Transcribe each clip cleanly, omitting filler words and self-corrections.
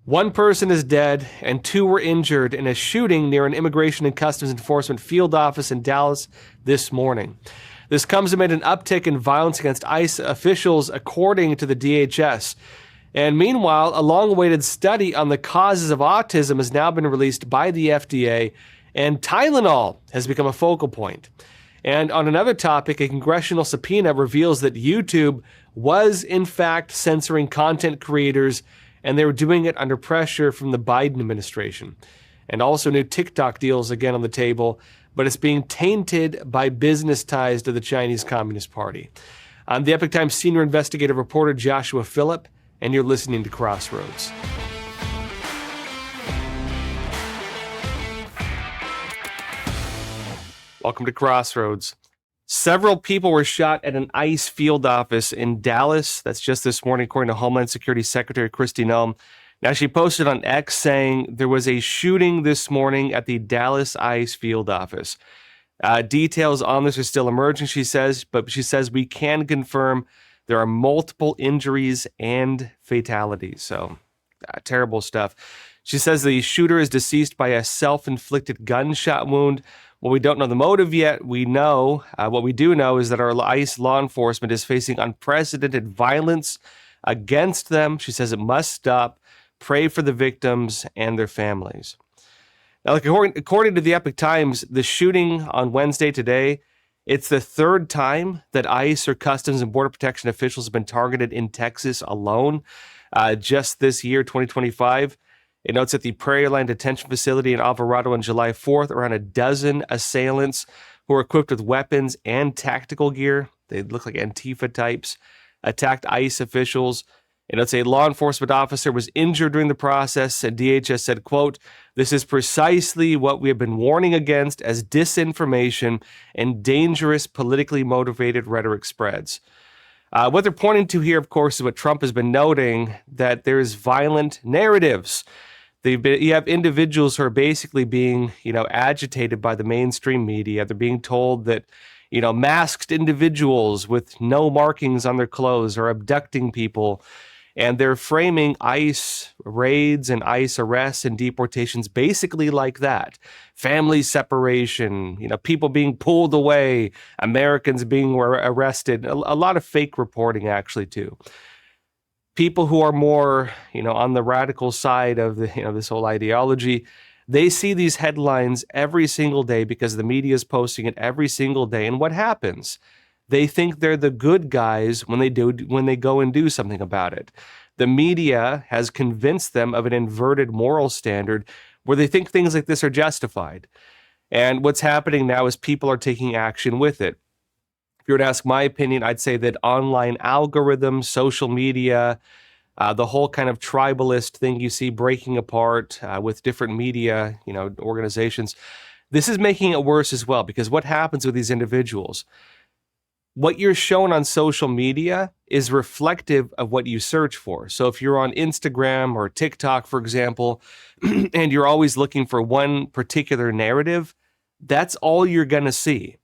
One person is dead and two were injured in a shooting near an Immigration and Customs Enforcement field office in Dallas this morning. This comes amid an uptick in violence against ICE officials, according to the DHS. And meanwhile, a long-awaited study on the causes of autism has now been released by the FDA, and Tylenol has become a focal point. And on another topic, a congressional subpoena reveals that YouTube was, in fact, censoring content creators, and they were doing it under pressure from the Biden administration. And also new TikTok deals again on the table, but it's being tainted by business ties to the Chinese Communist Party. I'm the Epoch Times senior investigative reporter Joshua Phillip, and you're listening to Crossroads. Welcome to Crossroads. Several people were shot at an ICE field office in Dallas. That's just this morning, according to Homeland Security Secretary Kristi Noem. Now, she posted on X saying there was a shooting this morning at the Dallas ICE field office. Details on this are still emerging, she says, but she says we can confirm there are multiple injuries and fatalities. So, terrible stuff. She says the shooter is deceased by a self-inflicted gunshot wound. Well, we don't know the motive yet. What we do know is that our ICE law enforcement is facing unprecedented violence against them. She says it must stop. Pray for the victims and their families. Now, according to the Epoch Times, the shooting on Wednesday today, it's the third time that ICE or Customs and Border Protection officials have been targeted in Texas alone. Just this year, 2025. It notes that the Prairie Line Detention Facility in Alvarado on July 4th, around a dozen assailants who were equipped with weapons and tactical gear, they look like Antifa types, attacked ICE officials. It notes a law enforcement officer was injured during the process, and DHS said, quote, "This is precisely what we have been warning against as disinformation and dangerous politically motivated rhetoric spreads." What they're pointing to here, of course, is what Trump has been noting, that there's violent narratives. You have individuals who are basically being, agitated by the mainstream media. They're being told that, masked individuals with no markings on their clothes are abducting people. And they're framing ICE raids and ICE arrests and deportations basically like that. Family separation, people being pulled away, Americans being arrested. A lot of fake reporting, actually, too. People who are more, on the radical side of this whole ideology, they see these headlines every single day because the media is posting it every single day. And what happens? They think they're the good guys when they go and do something about it. The media has convinced them of an inverted moral standard where they think things like this are justified. And what's happening now is people are taking action with it. If you were to ask my opinion, I'd say that online algorithms, social media, the whole kind of tribalist thing you see breaking apart with different media, organizations, this is making it worse as well, because what happens with these individuals? What you're shown on social media is reflective of what you search for. So if you're on Instagram or TikTok, for example, and you're always looking for one particular narrative, that's all you're going to see.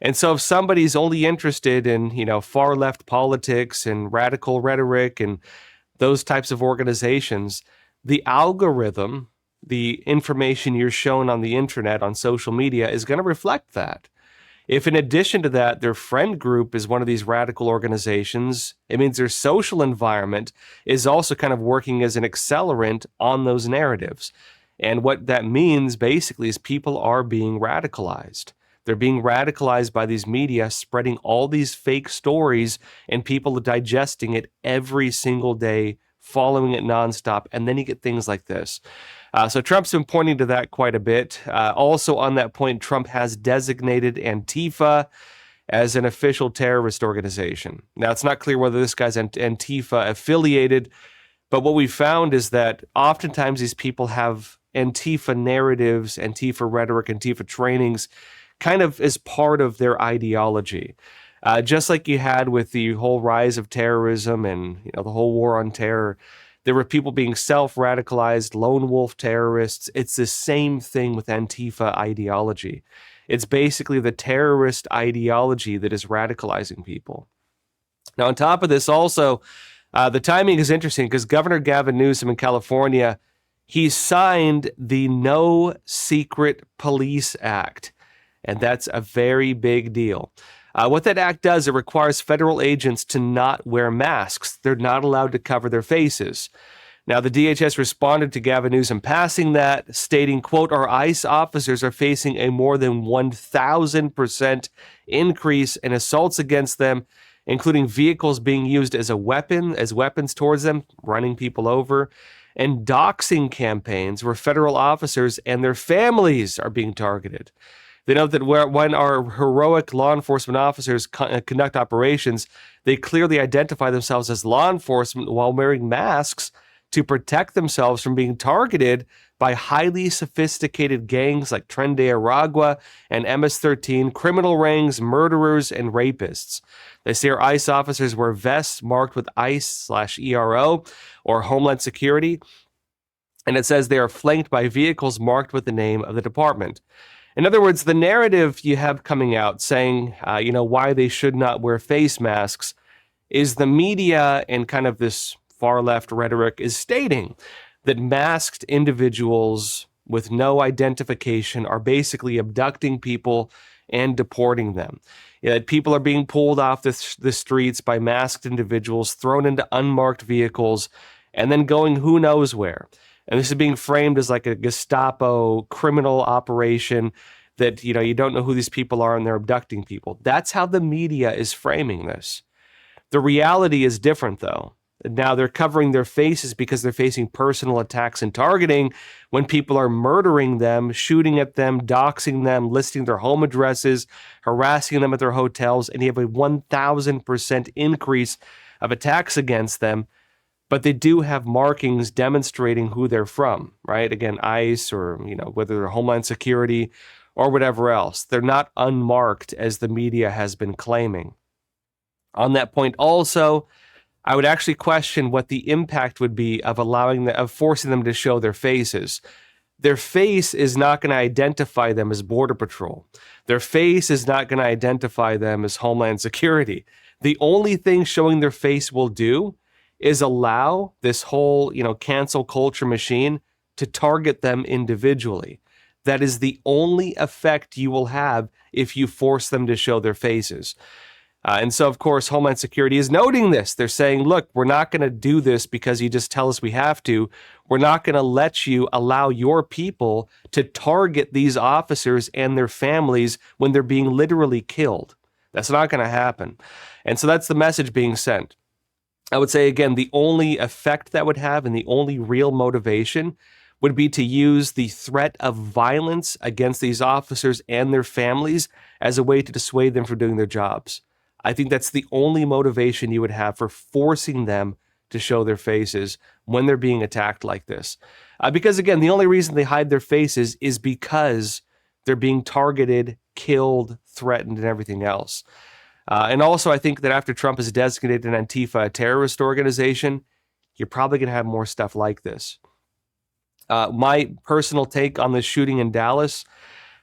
And so if somebody's only interested in, far left politics and radical rhetoric and those types of organizations, the algorithm, the information you're shown on the internet, on social media, is going to reflect that. If in addition to that, their friend group is one of these radical organizations, it means their social environment is also kind of working as an accelerant on those narratives. And what that means basically is people are being radicalized. They're being radicalized by these media, spreading all these fake stories, and people are digesting it every single day, following it nonstop. And then you get things like this. So Trump's been pointing to that quite a bit. Also on that point, Trump has designated Antifa as an official terrorist organization. Now, it's not clear whether this guy's Antifa affiliated, but what we found is that oftentimes these people have Antifa narratives, Antifa rhetoric, Antifa trainings, kind of as part of their ideology. Just like you had with the whole rise of terrorism and the whole war on terror, there were people being self-radicalized, lone wolf terrorists. It's the same thing with Antifa ideology. It's basically the terrorist ideology that is radicalizing people. Now, on top of this, also, The timing is interesting because Governor Gavin Newsom in California, he signed the No Secret Police Act, and that's a very big deal. What that act does, it requires federal agents to not wear masks. They're not allowed to cover their faces. Now, the DHS responded to Gavin Newsom passing that, stating, quote, "Our ICE officers are facing a more than 1,000% increase in assaults against them, including vehicles being used as weapons towards them, running people over, and doxing campaigns where federal officers and their families are being targeted." They note that when our heroic law enforcement officers conduct operations, they clearly identify themselves as law enforcement while wearing masks to protect themselves from being targeted by highly sophisticated gangs like Tren de Aragua and MS-13, criminal rings, murderers, and rapists. They say our ICE officers wear vests marked with ICE/ERO or Homeland Security, and it says they are flanked by vehicles marked with the name of the department. In other words, the narrative you have coming out saying, why they should not wear face masks is the media and kind of this far left rhetoric is stating that masked individuals with no identification are basically abducting people and deporting them. That people are being pulled off the streets by masked individuals, thrown into unmarked vehicles, and then going who knows where. And this is being framed as like a Gestapo criminal operation that, you don't know who these people are and they're abducting people. That's how the media is framing this. The reality is different, though. Now they're covering their faces because they're facing personal attacks and targeting when people are murdering them, shooting at them, doxing them, listing their home addresses, harassing them at their hotels, and you have a 1,000% increase of attacks against them. But they do have markings demonstrating who they're from, right? Again, ICE or, whether they're Homeland Security or whatever else. They're not unmarked as the media has been claiming. On that point also, I would actually question what the impact would be of forcing them to show their faces. Their face is not going to identify them as Border Patrol. Their face is not going to identify them as Homeland Security. The only thing showing their face will do is allow this whole, cancel culture machine to target them individually. That is the only effect you will have if you force them to show their faces. And so, of course, Homeland Security is noting this. They're saying, look, we're not going to do this because you just tell us we have to. We're not going to let you allow your people to target these officers and their families when they're being literally killed. That's not going to happen. And so that's the message being sent. I would say, again, the only effect that would have and the only real motivation would be to use the threat of violence against these officers and their families as a way to dissuade them from doing their jobs. I think that's the only motivation you would have for forcing them to show their faces when they're being attacked like this. Because, again, the only reason they hide their faces is because they're being targeted, killed, threatened, and everything else. And also, I think that after Trump has designated Antifa a terrorist organization, you're probably going to have more stuff like this. My personal take on this shooting in Dallas,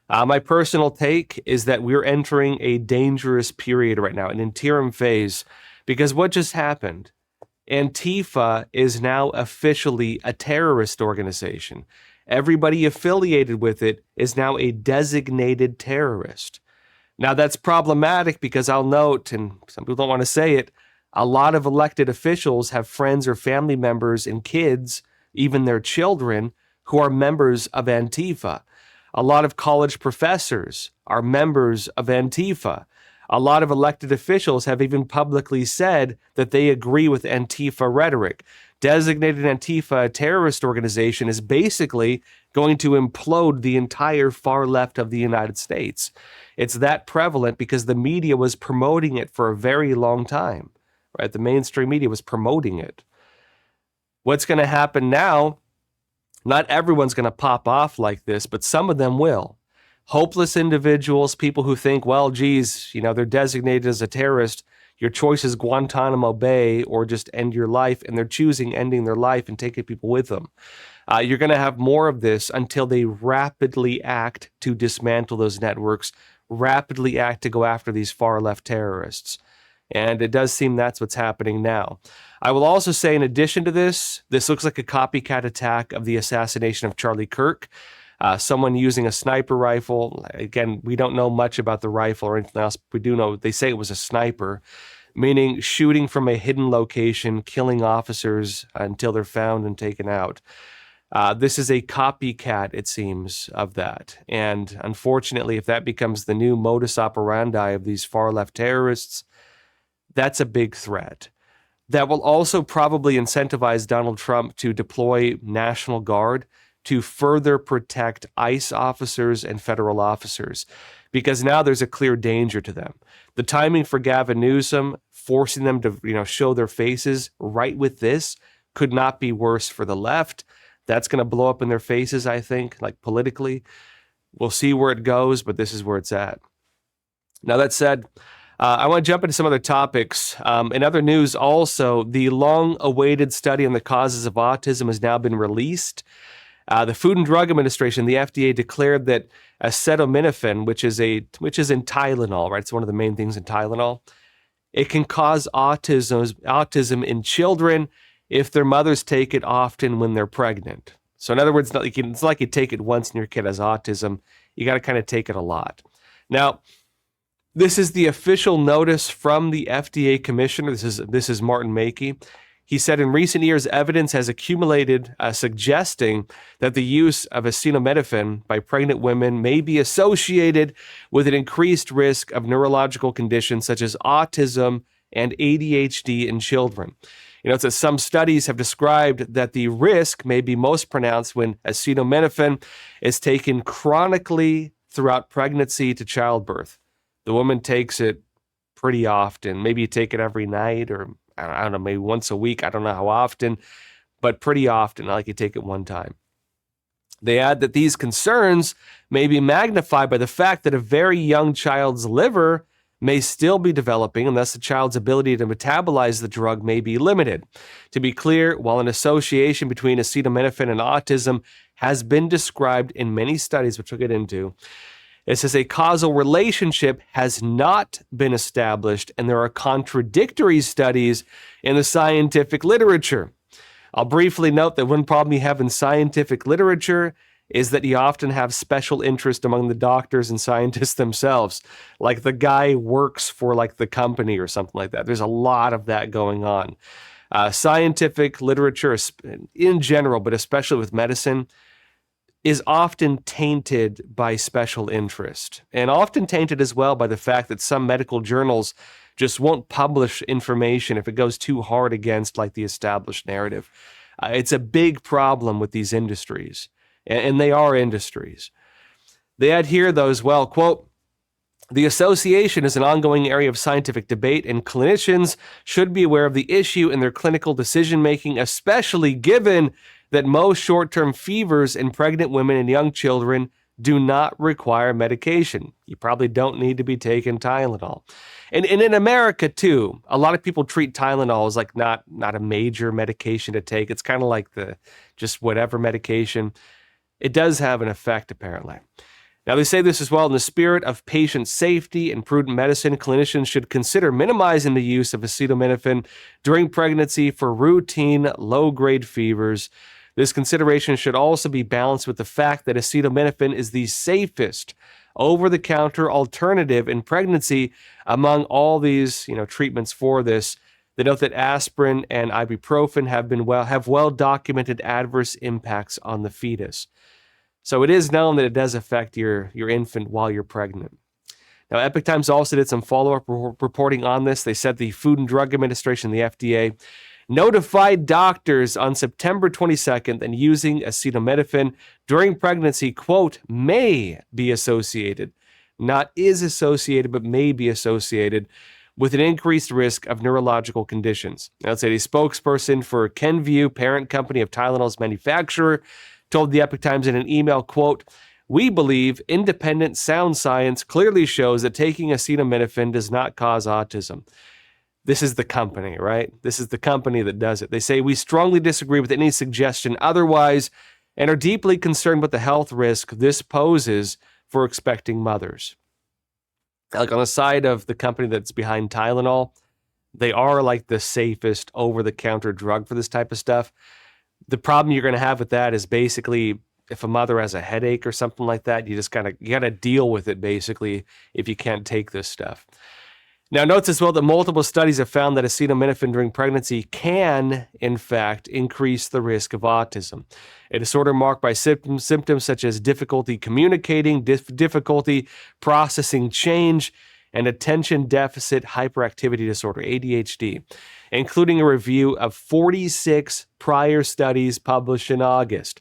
my personal take is that we're entering a dangerous period right now, an interim phase, because what just happened? Antifa is now officially a terrorist organization. Everybody affiliated with it is now a designated terrorist. Now, that's problematic because I'll note, and some people don't want to say it, a lot of elected officials have friends or family members and kids, even their children, who are members of Antifa. A lot of college professors are members of Antifa. A lot of elected officials have even publicly said that they agree with Antifa rhetoric. Designated Antifa a terrorist organization is basically going to implode the entire far left of the United States. It's that prevalent because the media was promoting it for a very long time, right? The mainstream media was promoting it. What's going to happen now? Not everyone's going to pop off like this, but some of them will. Hopeless individuals, people who think, well, geez, they're designated as a terrorist. Your choice is Guantanamo Bay or just end your life, and they're choosing ending their life and taking people with them. You're going to have more of this until they rapidly act to dismantle those networks, rapidly act to go after these far left terrorists. And it does seem that's what's happening now. I will also say, in addition to this looks like a copycat attack of the assassination of Charlie Kirk. Someone using a sniper rifle. Again, we don't know much about the rifle or anything else. We do know they say it was a sniper, meaning shooting from a hidden location, killing officers until they're found and taken out. This is a copycat, it seems, of that. And unfortunately, if that becomes the new modus operandi of these far-left terrorists, that's a big threat. That will also probably incentivize Donald Trump to deploy National Guard to further protect ICE officers and federal officers, because now there's a clear danger to them. The timing for Gavin Newsom, forcing them to show their faces right with this, could not be worse for the left. That's going to blow up in their faces, I think, like politically. We'll see where it goes, but this is where it's at. Now, that said, I want to jump into some other topics. In other news also, the long-awaited study on the causes of autism has now been released. The Food and Drug Administration, the FDA, declared that acetaminophen, which is in Tylenol, right? It's one of the main things in Tylenol. It can cause autism in children if their mothers take it often when they're pregnant. So in other words, it's like you take it once and your kid has autism. You got to kind of take it a lot. Now, this is the official notice from the FDA commissioner. This is Martin Makey. He said in recent years, evidence has accumulated suggesting that the use of acetaminophen by pregnant women may be associated with an increased risk of neurological conditions such as autism and ADHD in children. It says some studies have described that the risk may be most pronounced when acetaminophen is taken chronically throughout pregnancy to childbirth. The woman takes it pretty often. Maybe you take it every night, or I don't know, maybe once a week. I don't know how often, but pretty often, like you take it one time. They add that these concerns may be magnified by the fact that a very young child's liver may still be developing, and thus the child's ability to metabolize the drug may be limited. To be clear, while an association between acetaminophen and autism has been described in many studies, which we'll get into, it says a causal relationship has not been established, and there are contradictory studies in the scientific literature. I'll briefly note that one problem you have in scientific literature is that you often have special interest among the doctors and scientists themselves. Like the guy works for like the company or something like that. There's a lot of that going on. Scientific literature in general, but especially with medicine, is often tainted by special interest, and often tainted as well by the fact that some medical journals just won't publish information if it goes too hard against like the established narrative. It's a big problem with these industries, and they are industries. They add here, though, as well, quote, the association is an ongoing area of scientific debate, and clinicians should be aware of the issue in their clinical decision-making, especially given that most short-term fevers in pregnant women and young children do not require medication. You probably don't need to be taking Tylenol. And in America, too, a lot of people treat Tylenol as like not a major medication to take. It's kind of like the just whatever medication. It does have an effect, apparently. Now, they say this as well, in the spirit of patient safety and prudent medicine, clinicians should consider minimizing the use of acetaminophen during pregnancy for routine low-grade fevers. This consideration should also be balanced with the fact that acetaminophen is the safest over-the-counter alternative in pregnancy among all these, treatments for this. They note that aspirin and ibuprofen have well-documented adverse impacts on the fetus. So it is known that it does affect your infant while you're pregnant. Now, Epoch Times also did some follow-up reporting on this. They said the Food and Drug Administration, the FDA, notified doctors on September 22nd that using acetaminophen during pregnancy, quote, may be associated, not is associated, but may be associated with an increased risk of neurological conditions. Now, let's say a spokesperson for Kenvue, parent company of Tylenol's manufacturer, told the Epoch Times in an email, quote, we believe independent sound science clearly shows that taking acetaminophen does not cause autism. This is the company, right? This is the company that does it. They say, we strongly disagree with any suggestion otherwise and are deeply concerned with the health risk this poses for expecting mothers. Like on the side of the company that's behind Tylenol, They are like the safest over-the-counter drug for this type of stuff. The problem you're going to have with that is basically if a mother has a headache or something like that, you got to deal with it basically if you can't take this stuff. Now, notes as well that multiple studies have found that acetaminophen during pregnancy can, in fact, increase the risk of autism, a disorder marked by symptoms such as difficulty communicating, difficulty processing change, and attention deficit hyperactivity disorder, ADHD, including a review of 46 prior studies published in August.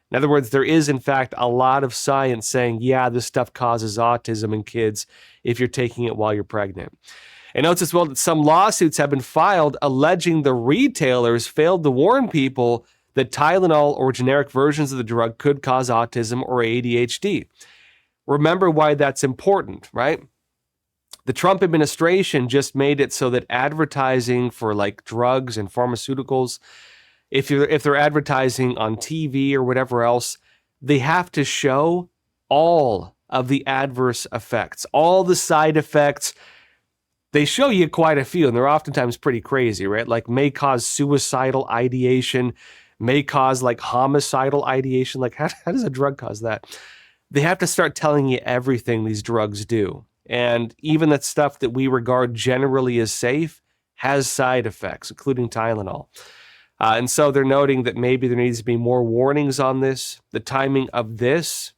In other words, there is, in fact, a lot of science saying, yeah, this stuff causes autism in kids if you're taking it while you're pregnant. And notes as well that some lawsuits have been filed alleging the retailers failed to warn people that Tylenol or generic versions of the drug could cause autism or ADHD. Remember why that's important, right? The Trump administration just made it so that advertising for like drugs and pharmaceuticals, if they're advertising on TV or whatever else, they have to show all of the adverse effects, all the side effects. They show you quite a few, and they're oftentimes pretty crazy, right? Like may cause suicidal ideation, may cause like homicidal ideation. Like how does a drug cause that? They have to start telling you everything these drugs do. And even that stuff that we regard generally as safe has side effects, including Tylenol. And so they're noting that maybe there needs to be more warnings on this. The timing of this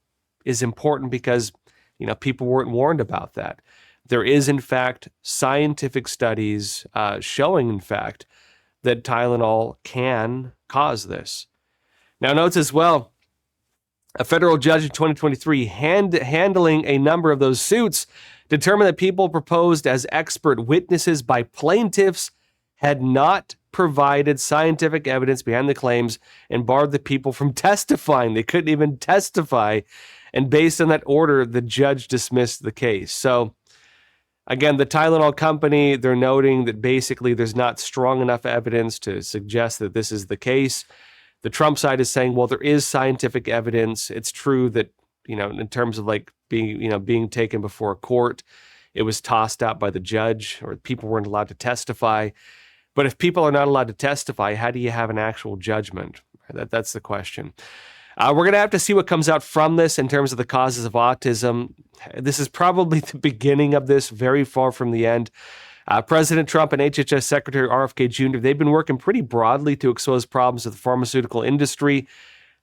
is important because, people weren't warned about that. There is, in fact, scientific studies showing, in fact, that Tylenol can cause this. Now, notes as well, a federal judge in 2023 handling a number of those suits determined that people proposed as expert witnesses by plaintiffs had not provided scientific evidence behind the claims and barred the people from testifying. They couldn't even testify. And based on that order, the judge dismissed the case. So again, the Tylenol company, they're noting that basically there's not strong enough evidence to suggest that this is the case. The Trump side is saying, well, there is scientific evidence. It's true that, in terms of like being taken before a court, it was tossed out by the judge or people weren't allowed to testify. But if people are not allowed to testify, how do you have an actual judgment? That's the question. We're going to have to see what comes out from this in terms of the causes of autism. This is probably the beginning of this, very far from the end. President Trump and HHS Secretary RFK Jr., they've been working pretty broadly to expose problems with the pharmaceutical industry.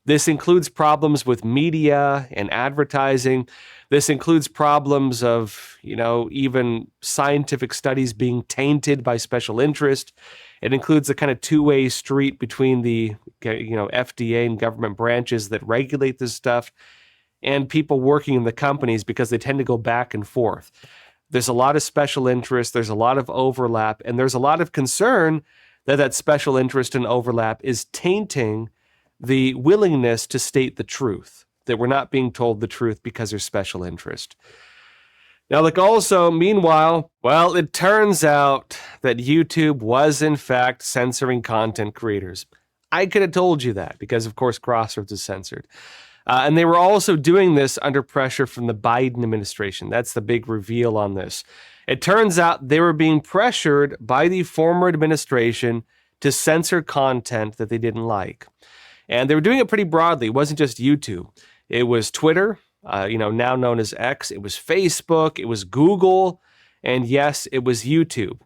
This includes problems with media and advertising. This includes problems of, even scientific studies being tainted by special interest. It includes a kind of two-way street between the, FDA and government branches that regulate this stuff and people working in the companies because they tend to go back and forth. There's a lot of special interest. There's a lot of overlap, and there's a lot of concern that special interest and overlap is tainting the willingness to state the truth, that we're not being told the truth because there's special interest. Now, meanwhile, it turns out that YouTube was, in fact, censoring content creators. I could have told you that because, of course, Crossroads is censored. And they were also doing this under pressure from the Biden administration. That's the big reveal on this. It turns out they were being pressured by the former administration to censor content that they didn't like. And they were doing it pretty broadly. It wasn't just YouTube. It was Twitter, now known as X. It was Facebook. It was Google. And yes, it was YouTube.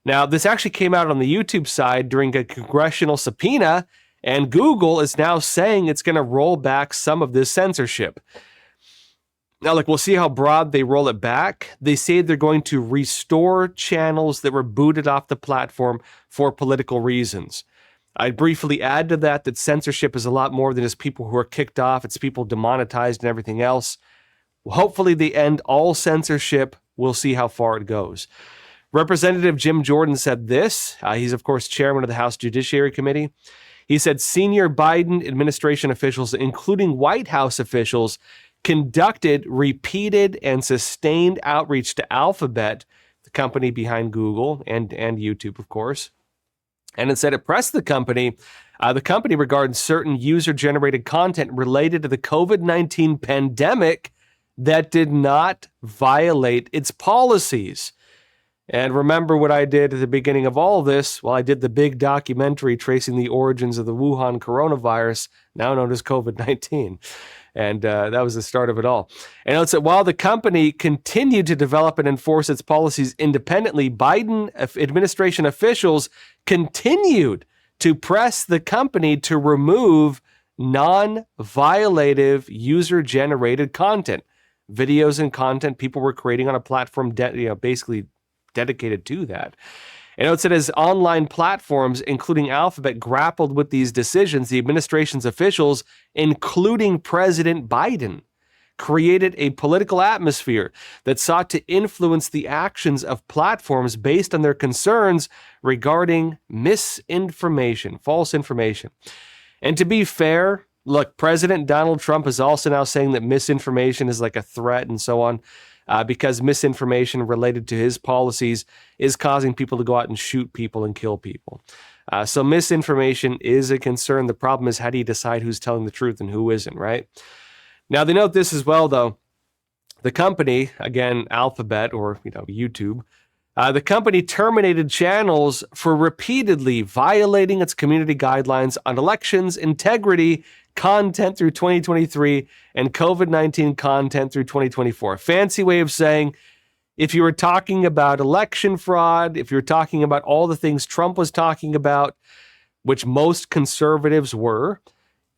Now, this actually came out on the YouTube side during a congressional subpoena, and Google is now saying it's going to roll back some of this censorship. Now, we'll see how broad they roll it back. They say they're going to restore channels that were booted off the platform for political reasons. I'd briefly add to that censorship is a lot more than just people who are kicked off. It's people demonetized and everything else. Hopefully they end all censorship. We'll see how far it goes. Representative Jim Jordan said this. He's, of course, chairman of the House Judiciary Committee. He said senior Biden administration officials, including White House officials, conducted repeated and sustained outreach to Alphabet, the company behind Google and YouTube, of course. And instead it pressed the company regarding certain user-generated content related to the COVID-19 pandemic that did not violate its policies. And remember what I did at the beginning of all of this? Well, I did the big documentary tracing the origins of the Wuhan coronavirus, now known as COVID-19. And that was the start of it all. And notes that while the company continued to develop and enforce its policies independently, Biden administration officials continued to press the company to remove non-violative user-generated content, videos and content people were creating on a platform basically dedicated to that. And it said as online platforms, including Alphabet, grappled with these decisions, the administration's officials, including President Biden, created a political atmosphere that sought to influence the actions of platforms based on their concerns regarding misinformation, false information. And to be fair, look, President Donald Trump is also now saying that misinformation is like a threat and so on. Because misinformation related to his policies is causing people to go out and shoot people and kill people. So misinformation is a concern. The problem is, how do you decide who's telling the truth and who isn't, right? Now, they note this as well, though. The company, again, Alphabet or YouTube, the company terminated channels for repeatedly violating its community guidelines on elections, integrity, content through 2023, and COVID-19 content through 2024. A fancy way of saying, if you were talking about election fraud, if you were talking about all the things Trump was talking about, which most conservatives were,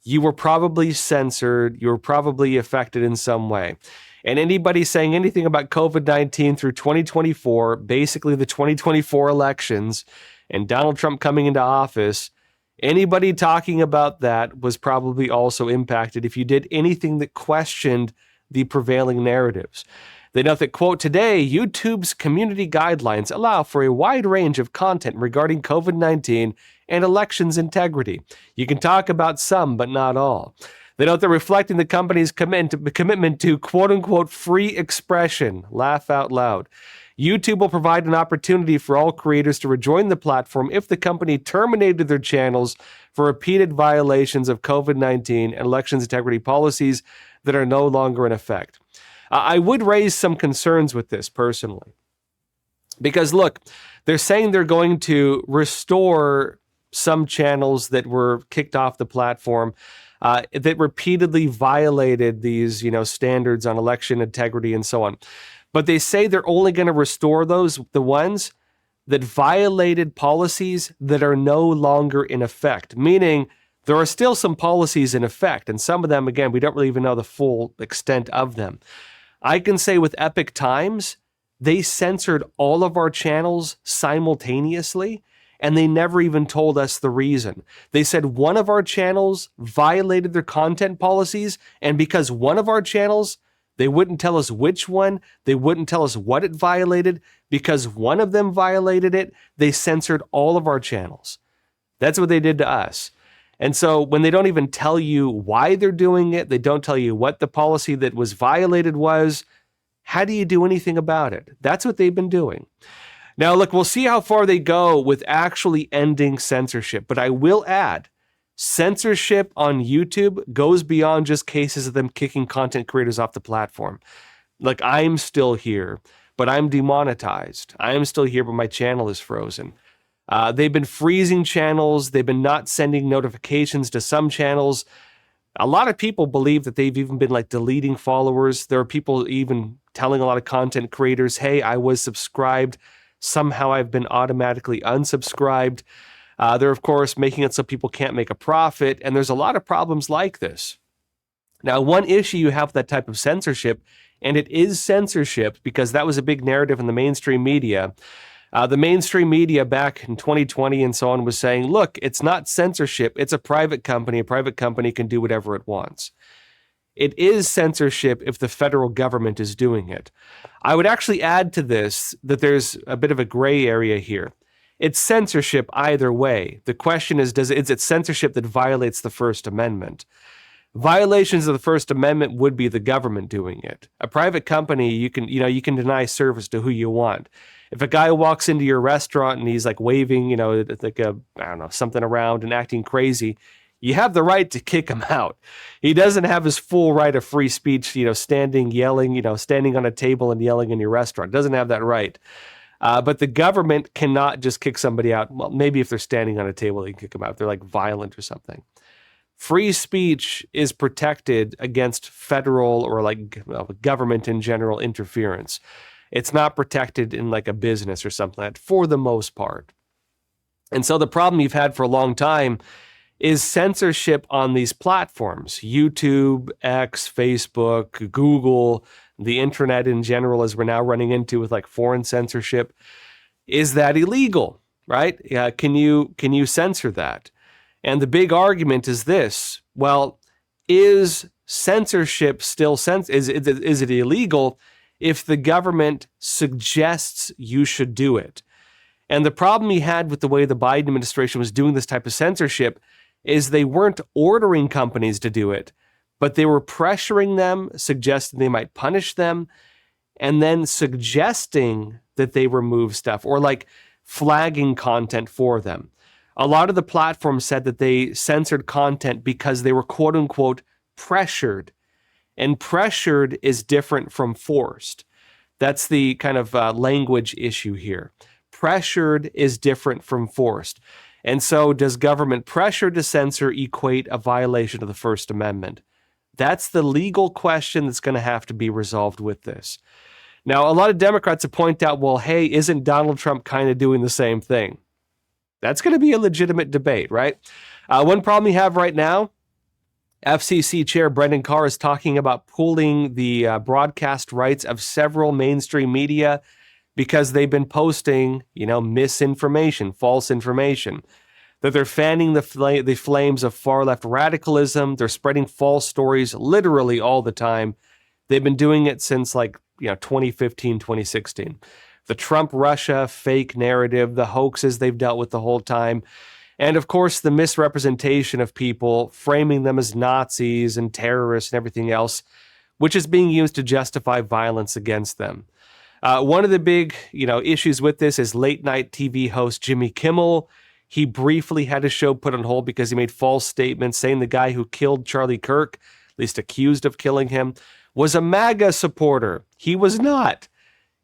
you were probably censored, you were probably affected in some way. And anybody saying anything about COVID-19 through 2024, basically the 2024 elections, and Donald Trump coming into office, anybody talking about that was probably also impacted if you did anything that questioned the prevailing narratives. They note that, quote, today, YouTube's community guidelines allow for a wide range of content regarding COVID-19 and elections integrity. You can talk about some, but not all. They note that reflecting the company's commitment to, quote unquote, free expression, laugh out loud. YouTube will provide an opportunity for all creators to rejoin the platform if the company terminated their channels for repeated violations of COVID-19 and elections integrity policies that are no longer in effect. I would raise some concerns with this personally. Because look, they're saying they're going to restore some channels that were kicked off the platform that repeatedly violated these, standards on election integrity and so on. But they say they're only going to restore the ones that violated policies that are no longer in effect, meaning there are still some policies in effect. And some of them, again, we don't really even know the full extent of them. I can say with Epic Times, they censored all of our channels simultaneously, and they never even told us the reason. They said one of our channels violated their content policies, and because one of our channels, they wouldn't tell us which one, they wouldn't tell us what it violated. Because one of them violated it, they censored all of our channels. That's what they did to us. And so when they don't even tell you why they're doing it, they don't tell you what the policy that was violated was, how do you do anything about it? That's what they've been doing. Now, look, we'll see how far they go with actually ending censorship. But I will add, censorship on YouTube goes beyond just cases of them kicking content creators off the platform. Like, I'm still here, but I'm demonetized. I am still here, but my channel is frozen. They've been freezing channels. They've been not sending notifications to some channels. A lot of people believe that they've even been deleting followers. There are people even telling a lot of content creators, hey, I was subscribed. Somehow I've been automatically unsubscribed. They're, of course, making it so people can't make a profit. And there's a lot of problems like this. Now, one issue you have with that type of censorship, and it is censorship because that was a big narrative in the mainstream media. The mainstream media back in 2020 and so on was saying, look, it's not censorship. It's a private company. A private company can do whatever it wants. It is censorship if the federal government is doing it. I would actually add to this that there's a bit of a gray area here. It's censorship either way. The question is it censorship that violates the First Amendment? Violations of the First Amendment would be the government doing it. A private company, you can deny service to who you want. If a guy walks into your restaurant and he's waving, something around and acting crazy, you have the right to kick him out. He doesn't have his full right of free speech, standing, yelling, standing on a table and yelling in your restaurant. Doesn't have that right. But the government cannot just kick somebody out. Well, maybe if they're standing on a table, they can kick them out. If they're like violent or something. Free speech is protected against federal or government in general interference. It's not protected in like a business or something like that for the most part. And so the problem you've had for a long time is censorship on these platforms, YouTube, X, Facebook, Google, the internet in general, as we're now running into with like foreign censorship. Is that illegal, right? Can you censor that? And the big argument is this. Well, is censorship still is it illegal if the government suggests you should do it? And the problem he had with the way the Biden administration was doing this type of censorship is they weren't ordering companies to do it, but they were pressuring them, suggesting they might punish them, and then suggesting that they remove stuff or like flagging content for them. A lot of the platforms said that they censored content because they were quote unquote pressured. And pressured is different from forced. That's the kind of language issue here. Pressured is different from forced. And so does government pressure to censor equate a violation of the First Amendment? That's the legal question that's going to have to be resolved with this. Now, a lot of Democrats have pointed out, well, hey, isn't Donald Trump kind of doing the same thing? That's going to be a legitimate debate, right? One problem you have right now, FCC Chair Brendan Carr is talking about pulling the broadcast rights of several mainstream media because they've been posting, misinformation, false information, that they're fanning the flames of far-left radicalism. They're spreading false stories literally all the time. They've been doing it since 2015, 2016. The Trump-Russia fake narrative, the hoaxes they've dealt with the whole time, and of course the misrepresentation of people, framing them as Nazis and terrorists and everything else, which is being used to justify violence against them. One of the big, issues with this is late-night TV host Jimmy Kimmel. He briefly had his show put on hold because he made false statements saying the guy who killed Charlie Kirk, at least accused of killing him, was a MAGA supporter. He was not.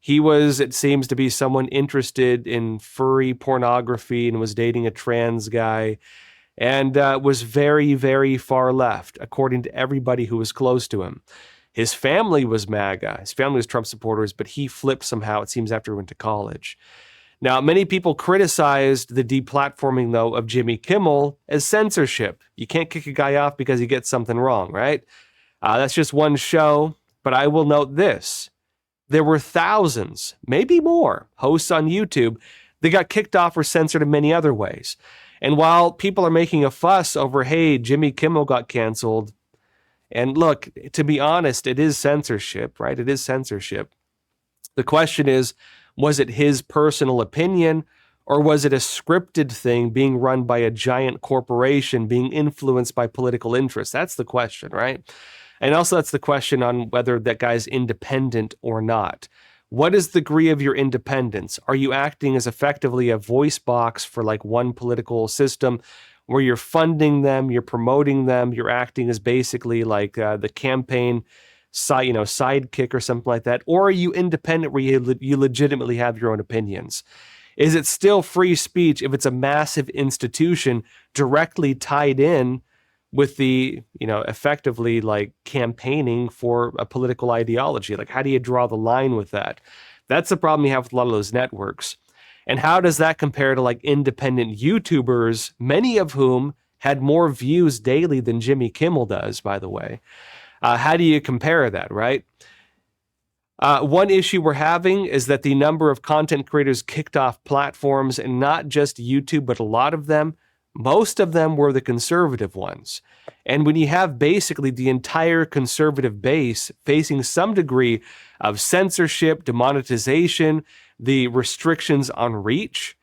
He was, it seems to be someone interested in furry pornography and was dating a trans guy and was very, very far left, according to everybody who was close to him. His family was MAGA. His family was Trump supporters, but he flipped somehow, it seems, after he went to college. Now, many people criticized the deplatforming, though, of Jimmy Kimmel as censorship. You can't kick a guy off because he gets something wrong, right? That's just one show, but I will note this. There were thousands, maybe more, hosts on YouTube that got kicked off or censored in many other ways. And while people are making a fuss over, hey, Jimmy Kimmel got canceled, and look, to be honest, it is censorship, right? It is censorship. The question is, was it his personal opinion, or was it a scripted thing being run by a giant corporation, being influenced by political interests? That's the question, right? And also that's the question on whether that guy's independent or not. What is the degree of your independence? Are you acting as effectively a voice box for one political system where you're funding them, you're promoting them, you're acting as basically the campaign sidekick or something like that? Or are you independent where you legitimately have your own opinions? Is it still free speech if it's a massive institution directly tied in with the, effectively campaigning for a political ideology? How do you draw the line with that? That's the problem you have with a lot of those networks. And how does that compare to independent YouTubers, many of whom had more views daily than Jimmy Kimmel does, by the way? How do you compare that, right? One issue we're having is that the number of content creators kicked off platforms, and not just YouTube, but a lot of them, most of them were the conservative ones. And when you have basically the entire conservative base facing some degree of censorship, demonetization, the restrictions on reach,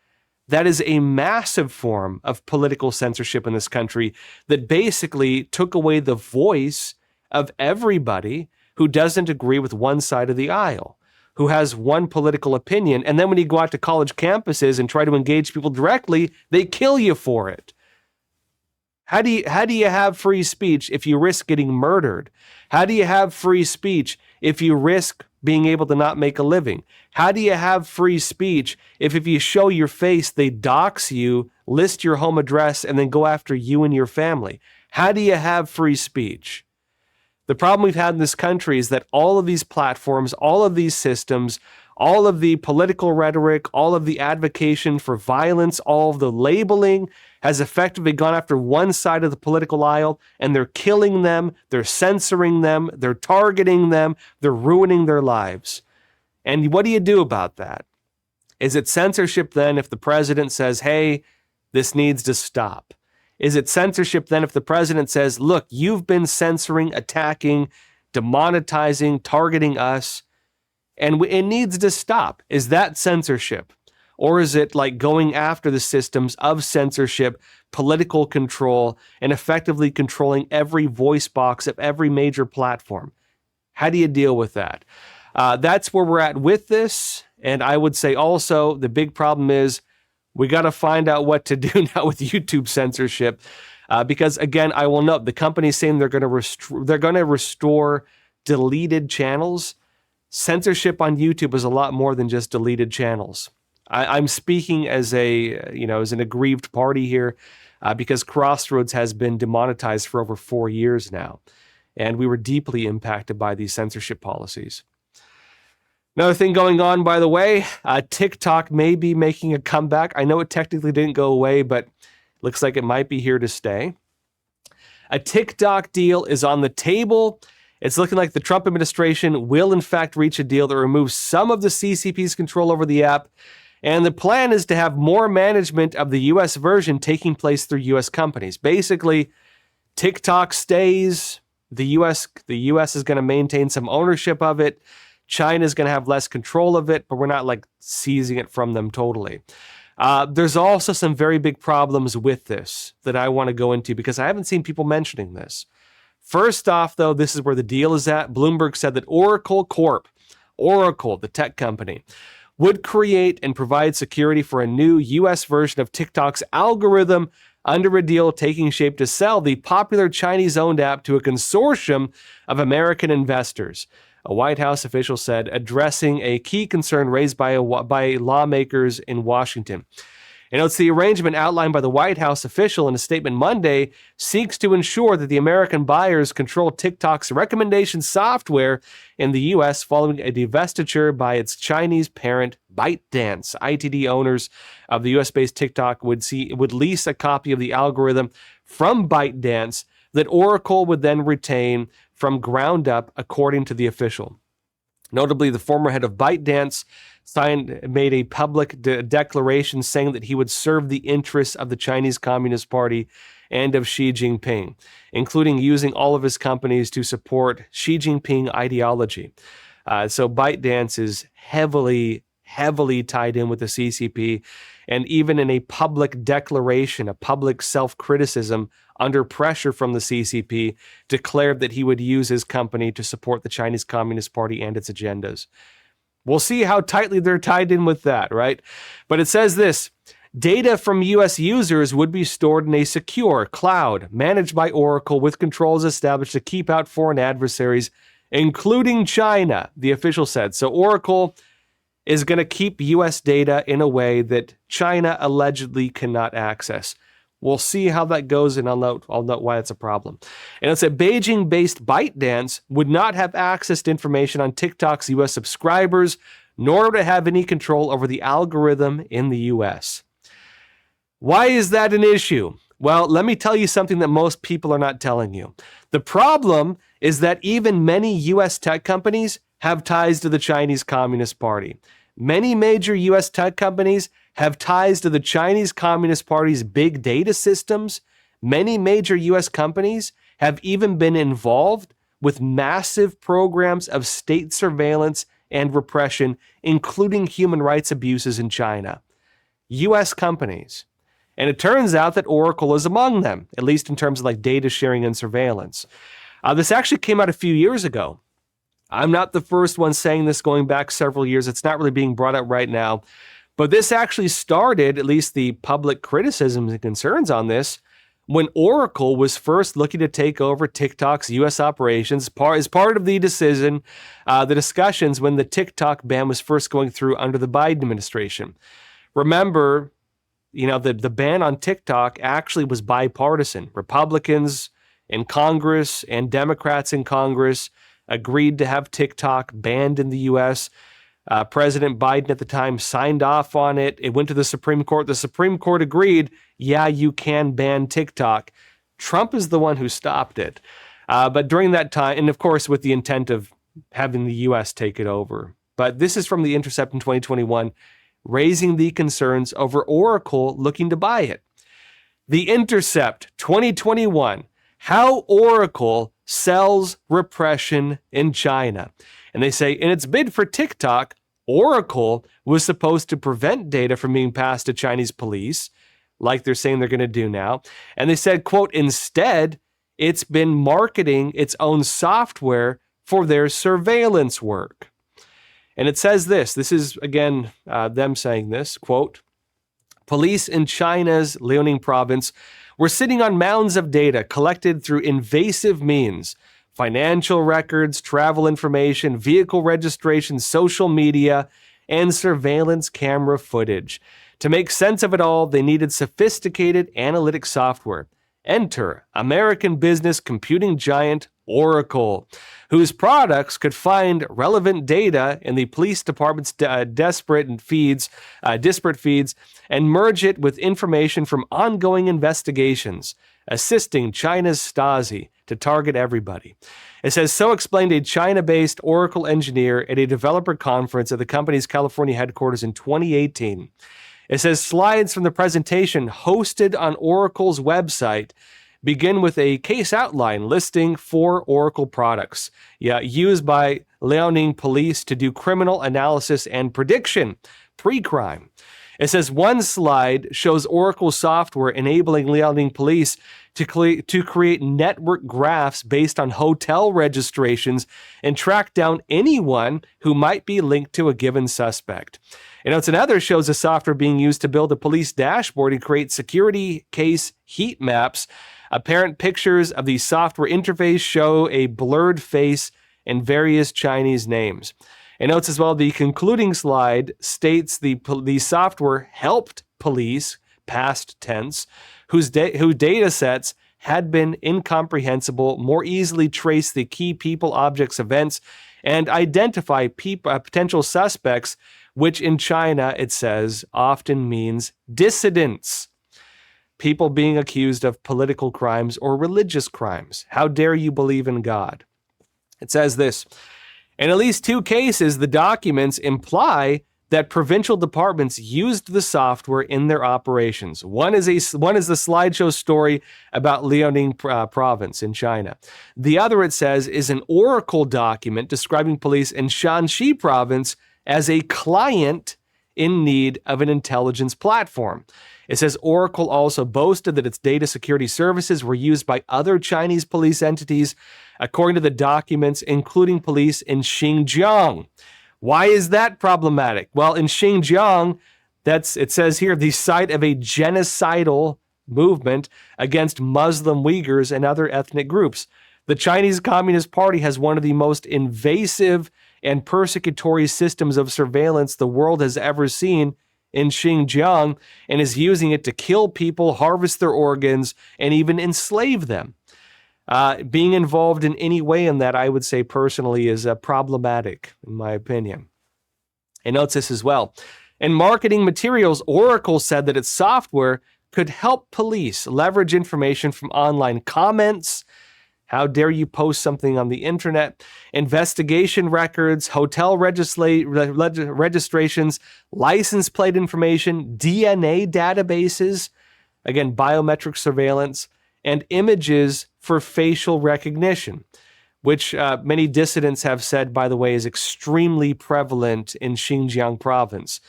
that is a massive form of political censorship in this country that basically took away the voice of everybody who doesn't agree with one side of the aisle, who has one political opinion. And then when you go out to college campuses and try to engage people directly, they kill you for it. How do you have free speech if you risk getting murdered? How do you have free speech if you risk being able to not make a living? How do you have free speech if you show your face, they dox you, list your home address, and then go after you and your family? How do you have free speech? The problem we've had in this country is that all of these platforms, all of these systems, all of the political rhetoric, all of the advocation for violence, all of the labeling has effectively gone after one side of the political aisle, and they're killing them, they're censoring them, they're targeting them, they're ruining their lives. And what do you do about that? Is it censorship then if the president says, hey, this needs to stop? Is it censorship then if the president says, look, you've been censoring, attacking, demonetizing, targeting us, and it needs to stop? Is that censorship? Or is it like going after the systems of censorship, political control, and effectively controlling every voice box of every major platform? How do you deal with that? That's where we're at with this. And I would say also the big problem is we got to find out what to do now with YouTube censorship, because again, I will note the company's saying they're going to restore deleted channels. Censorship on YouTube is a lot more than just deleted channels. I'm speaking as an aggrieved party here, because Crossroads has been demonetized for over 4 years now, and we were deeply impacted by these censorship policies. Another thing going on, by the way, TikTok may be making a comeback. I know it technically didn't go away, but looks like it might be here to stay. A TikTok deal is on the table. It's looking like the Trump administration will, in fact, reach a deal that removes some of the CCP's control over the app. And the plan is to have more management of the U.S. version taking place through U.S. companies. Basically, TikTok stays. The U.S. is going to maintain some ownership of it. China's going to have less control of it, but we're not like seizing it from them totally. There's also some very big problems with this that I want to go into because I haven't seen people mentioning this. First off, though, this is where the deal is at. Bloomberg said that Oracle, the tech company, would create and provide security for a new U.S. version of TikTok's algorithm under a deal taking shape to sell the popular Chinese-owned app to a consortium of American investors. A White House official said, addressing a key concern raised by lawmakers in Washington. And it's the arrangement outlined by the White House official in a statement Monday seeks to ensure that the American buyers control TikTok's recommendation software in the U.S. following a divestiture by its Chinese parent, ByteDance. ITD owners of the U.S.-based TikTok would lease a copy of the algorithm from ByteDance that Oracle would then retain from ground up, according to the official. Notably, the former head of ByteDance made a public declaration saying that he would serve the interests of the Chinese Communist Party and of Xi Jinping, including using all of his companies to support Xi Jinping ideology. So ByteDance is heavily tied in with the CCP, and even in a public declaration, a public self-criticism under pressure from the CCP, declared that he would use his company to support the Chinese Communist Party and its agendas. We'll see how tightly they're tied in with that, right? But it says this: data from U.S. users would be stored in a secure cloud managed by Oracle with controls established to keep out foreign adversaries, including China, the official said. So Oracle is going to keep U.S. data in a way that China allegedly cannot access. We'll see how that goes, and I'll note why it's a problem. And it's that Beijing-based ByteDance would not have access to information on TikTok's U.S. subscribers, nor would it have any control over the algorithm in the U.S. Why is that an issue? Well, let me tell you something that most people are not telling you. The problem is that even many U.S. tech companies have ties to the Chinese Communist Party. Many major U.S. tech companies have ties to the Chinese Communist Party's big data systems. Many major U.S. companies have even been involved with massive programs of state surveillance and repression, including human rights abuses in China. U.S. companies. And it turns out that Oracle is among them, at least in terms of like data sharing and surveillance. This actually came out a few years ago. I'm not the first one saying this going back several years. It's not really being brought up right now. But this actually started, at least the public criticisms and concerns on this, when Oracle was first looking to take over TikTok's U.S. operations as part of the discussions when the TikTok ban was first going through under the Biden administration. Remember, the ban on TikTok actually was bipartisan. Republicans in Congress and Democrats in Congress agreed to have TikTok banned in the U.S. President Biden at the time signed off on it. It went to the Supreme Court. The Supreme Court agreed, yeah, you can ban TikTok. Trump is the one who stopped it. But during that time, and of course with the intent of having the U.S. take it over. But this is from The Intercept in 2021, raising the concerns over Oracle looking to buy it. The Intercept 2021, how Oracle sells repression in China. And they say, in its bid for TikTok, Oracle was supposed to prevent data from being passed to Chinese police, like they're saying they're going to do now. And they said, quote, instead, it's been marketing its own software for their surveillance work. And it says this is, again, them saying this, quote, police in China's Liaoning province were sitting on mounds of data collected through invasive means, financial records, travel information, vehicle registration, social media, and surveillance camera footage. To make sense of it all, they needed sophisticated analytic software. Enter American business computing giant Oracle, whose products could find relevant data in the police department's disparate feeds and merge it with information from ongoing investigations, assisting China's Stasi to target everybody. It says, so explained a China-based Oracle engineer at a developer conference at the company's California headquarters in 2018. It says slides from the presentation hosted on Oracle's website begin with a case outline listing 4 Oracle products used by Liaoning police to do criminal analysis and prediction pre-crime. It says one slide shows Oracle software enabling Liaoning police to create network graphs based on hotel registrations and track down anyone who might be linked to a given suspect. It's another shows the software being used to build a police dashboard and create security case heat maps. Apparent pictures of the software interface show a blurred face and various Chinese names. It notes as well the concluding slide states the software helped police, past tense, whose data sets had been incomprehensible, more easily trace the key people, objects, events, and identify potential suspects, which in China, it says, often means dissidents. People being accused of political crimes or religious crimes. How dare you believe in God? It says this, in at least 2 cases, the documents imply that provincial departments used the software in their operations. One is the slideshow story about Liaoning province in China. The other, it says, is an Oracle document describing police in Shanxi province as a client in need of an intelligence platform. It says Oracle also boasted that its data security services were used by other Chinese police entities, according to the documents, including police in Xinjiang. Why is that problematic? Well, in Xinjiang, it says here, the site of a genocidal movement against Muslim Uyghurs and other ethnic groups. The Chinese Communist Party has one of the most invasive and persecutory systems of surveillance the world has ever seen in Xinjiang, and is using it to kill people, harvest their organs, and even enslave them. Being involved in any way in that, I would say personally, is problematic, in my opinion. It notes this as well. In marketing materials, Oracle said that its software could help police leverage information from online comments. How dare you post something on the internet? Investigation records, hotel registrations, license plate information, DNA databases, again, biometric surveillance, and images for facial recognition, which many dissidents have said, by the way, is extremely prevalent in Xinjiang province.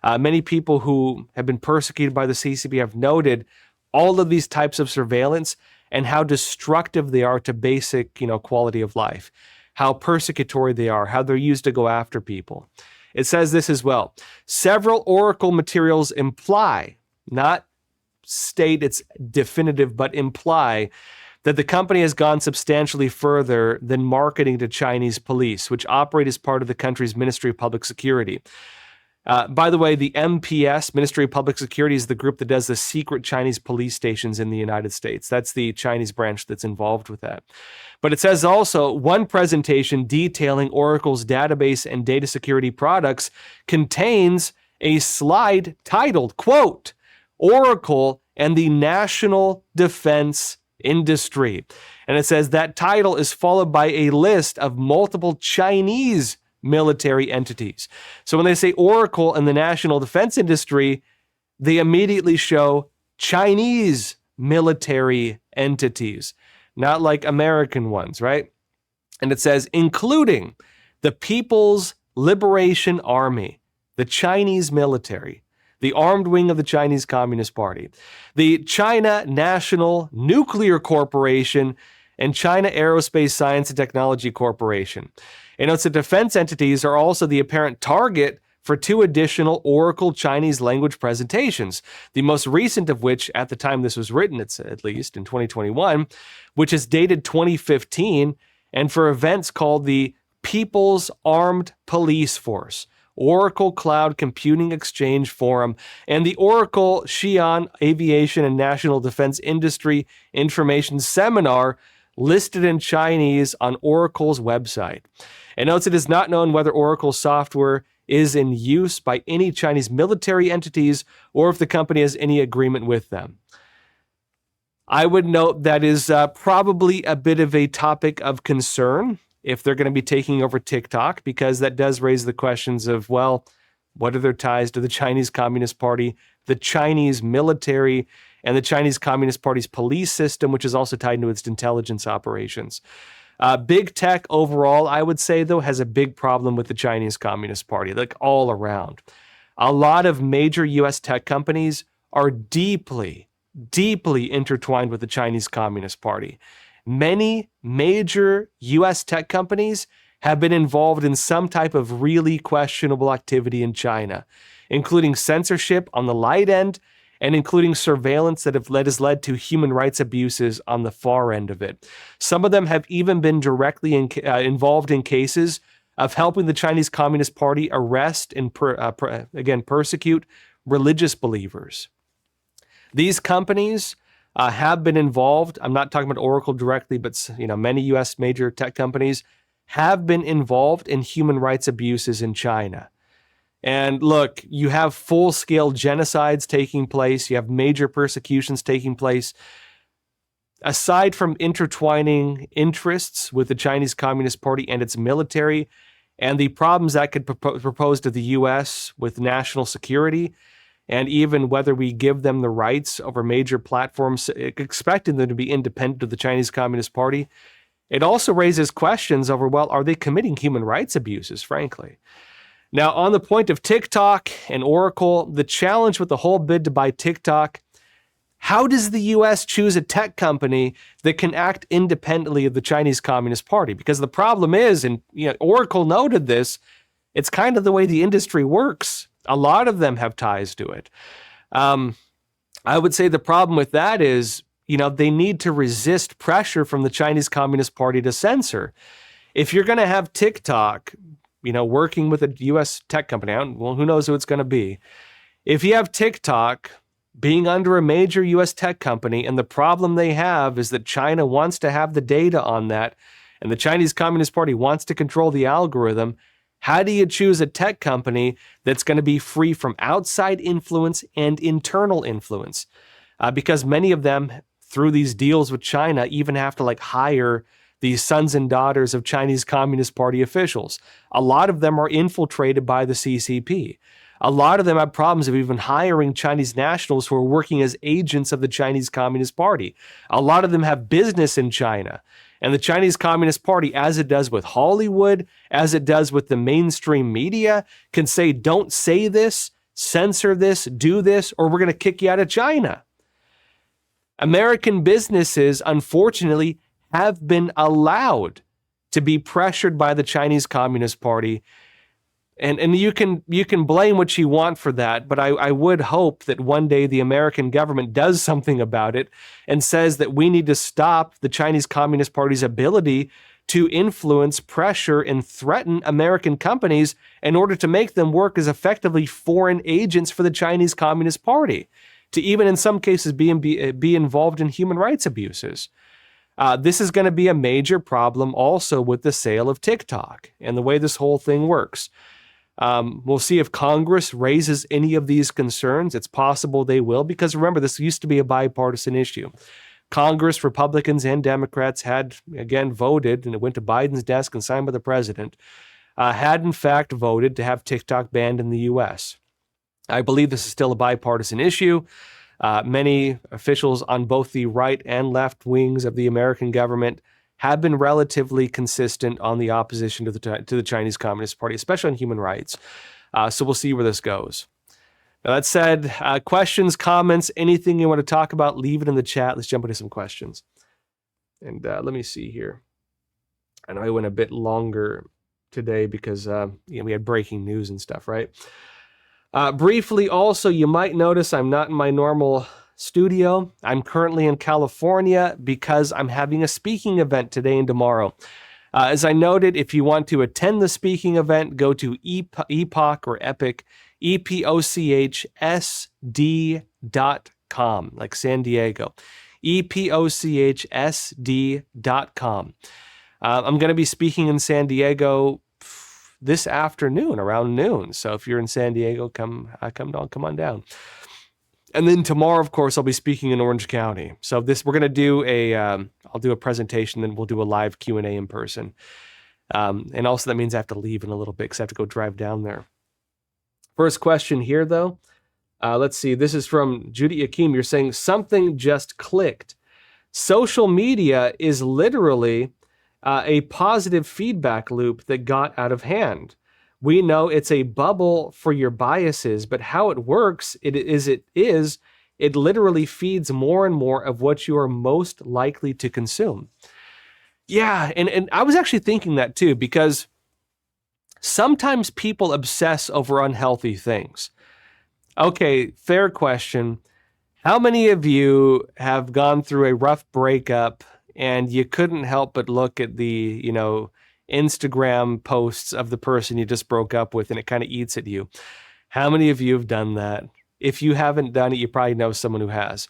Many people who have been persecuted by the CCP have noted all of these types of surveillance and how destructive they are to basic, quality of life, how persecutory they are, how they're used to go after people. It says this as well. Several Oracle materials imply, not state it's definitive, but imply that the company has gone substantially further than marketing to Chinese police, which operate as part of the country's Ministry of Public Security. By the way, the MPS, Ministry of Public Security, is the group that does the secret Chinese police stations in the United States. That's the Chinese branch that's involved with that. But it says also, one presentation detailing Oracle's database and data security products contains a slide titled, quote, Oracle and the National Defense Industry. And it says that title is followed by a list of multiple Chinese military entities. So when they say Oracle and the National Defense Industry, they immediately show Chinese military entities, not like American ones, right? And it says, including the People's Liberation Army, the Chinese military, the armed wing of the Chinese Communist Party, the China National Nuclear Corporation, and China Aerospace Science and Technology Corporation. And notes that defense entities are also the apparent target for two additional Oracle Chinese language presentations, the most recent of which, at the time this was written, it's at least in 2021, which is dated 2015, and for events called the People's Armed Police Force, Oracle Cloud Computing Exchange Forum, and the Oracle Xi'an Aviation and National Defense Industry Information Seminar, listed in Chinese on Oracle's website. And notes it is not known whether Oracle software is in use by any Chinese military entities or if the company has any agreement with them. I would note that is probably a bit of a topic of concern if they're going to be taking over TikTok, because that does raise the questions of, well, what are their ties to the Chinese Communist Party, the Chinese military, and the Chinese Communist Party's police system, which is also tied into its intelligence operations. Big tech overall, I would say, though, has a big problem with the Chinese Communist Party, like all around. A lot of major U.S. tech companies are deeply, deeply intertwined with the Chinese Communist Party. Many major U.S. tech companies have been involved in some type of really questionable activity in China, including censorship on the light end and including surveillance that has led to human rights abuses on the far end of it. Some of them have even been directly involved in cases of helping the Chinese Communist Party arrest and persecute religious believers. These companies have been involved. I'm not talking about Oracle directly, but many U.S. major tech companies have been involved in human rights abuses in China. And look, you have full-scale genocides taking place. You have major persecutions taking place. Aside from intertwining interests with the Chinese Communist Party and its military, and the problems that could propose to the U.S. with national security, and even whether we give them the rights over major platforms, expecting them to be independent of the Chinese Communist Party, it also raises questions over, well, are they committing human rights abuses, frankly? Now, on the point of TikTok and Oracle, the challenge with the whole bid to buy TikTok, how does the U.S. choose a tech company that can act independently of the Chinese Communist Party? Because the problem is, and Oracle noted this, it's kind of the way the industry works. A lot of them have ties to it. I would say the problem with that is, they need to resist pressure from the Chinese Communist Party to censor. If you're going to have TikTok, working with a U.S. tech company, well, who knows who it's going to be. If you have TikTok being under a major U.S. tech company, and the problem they have is that China wants to have the data on that, and the Chinese Communist Party wants to control the algorithm, how do you choose a tech company that's going to be free from outside influence and internal influence? Because many of them, through these deals with China, even have to hire these sons and daughters of Chinese Communist Party officials. A lot of them are infiltrated by the CCP. A lot of them have problems of even hiring Chinese nationals who are working as agents of the Chinese Communist Party. A lot of them have business in China. And the Chinese Communist Party, as it does with Hollywood, as it does with the mainstream media, can say, don't say this, censor this, do this, or we're going to kick you out of China. American businesses, unfortunately, have been allowed to be pressured by the Chinese Communist Party. And you can blame what you want for that, but I would hope that one day the American government does something about it and says that we need to stop the Chinese Communist Party's ability to influence, pressure, and threaten American companies in order to make them work as effectively foreign agents for the Chinese Communist Party, to even in some cases be involved in human rights abuses. This is going to be a major problem also with the sale of TikTok and the way this whole thing works. We'll see if Congress raises any of these concerns. It's possible they will, because remember, this used to be a bipartisan issue. Congress, Republicans and Democrats had, again, voted, and it went to Biden's desk and signed by the president, had in fact voted to have TikTok banned in the U.S. I believe this is still a bipartisan issue. Many officials on both the right and left wings of the American government have been relatively consistent on the opposition to the Chinese Communist Party, especially on human rights. So we'll see where this goes. Now, that said, questions, comments, anything you want to talk about, leave it in the chat. Let's jump into some questions. And let me see here. I know I went a bit longer today because we had breaking news and stuff, right? Briefly, also, you might notice I'm not in my normal studio. I'm currently in California because I'm having a speaking event today and tomorrow. As I noted, if you want to attend the speaking event, go to epoch or epic, epochsd.com, like San Diego, epochsd.com. I'm going to be speaking in San Diego this afternoon around noon. So if you're in San Diego, come on down. And then tomorrow, of course, I'll be speaking in Orange County. So we're going to do I'll do a presentation, then we'll do a live Q&A in person. And also that means I have to leave in a little bit because I have to go drive down there. First question here, though. Let's see. This is from Judy Akeem. You're saying something just clicked. Social media is literally a positive feedback loop that got out of hand. We know it's a bubble for your biases, but how it works, it literally feeds more and more of what you are most likely to consume. Yeah, and I was actually thinking that too, because sometimes people obsess over unhealthy things. Okay, fair question. How many of you have gone through a rough breakup and you couldn't help but look at the, Instagram posts of the person you just broke up with, and it kind of eats at you? How many of you have done that? If you haven't done it, you probably know someone who has.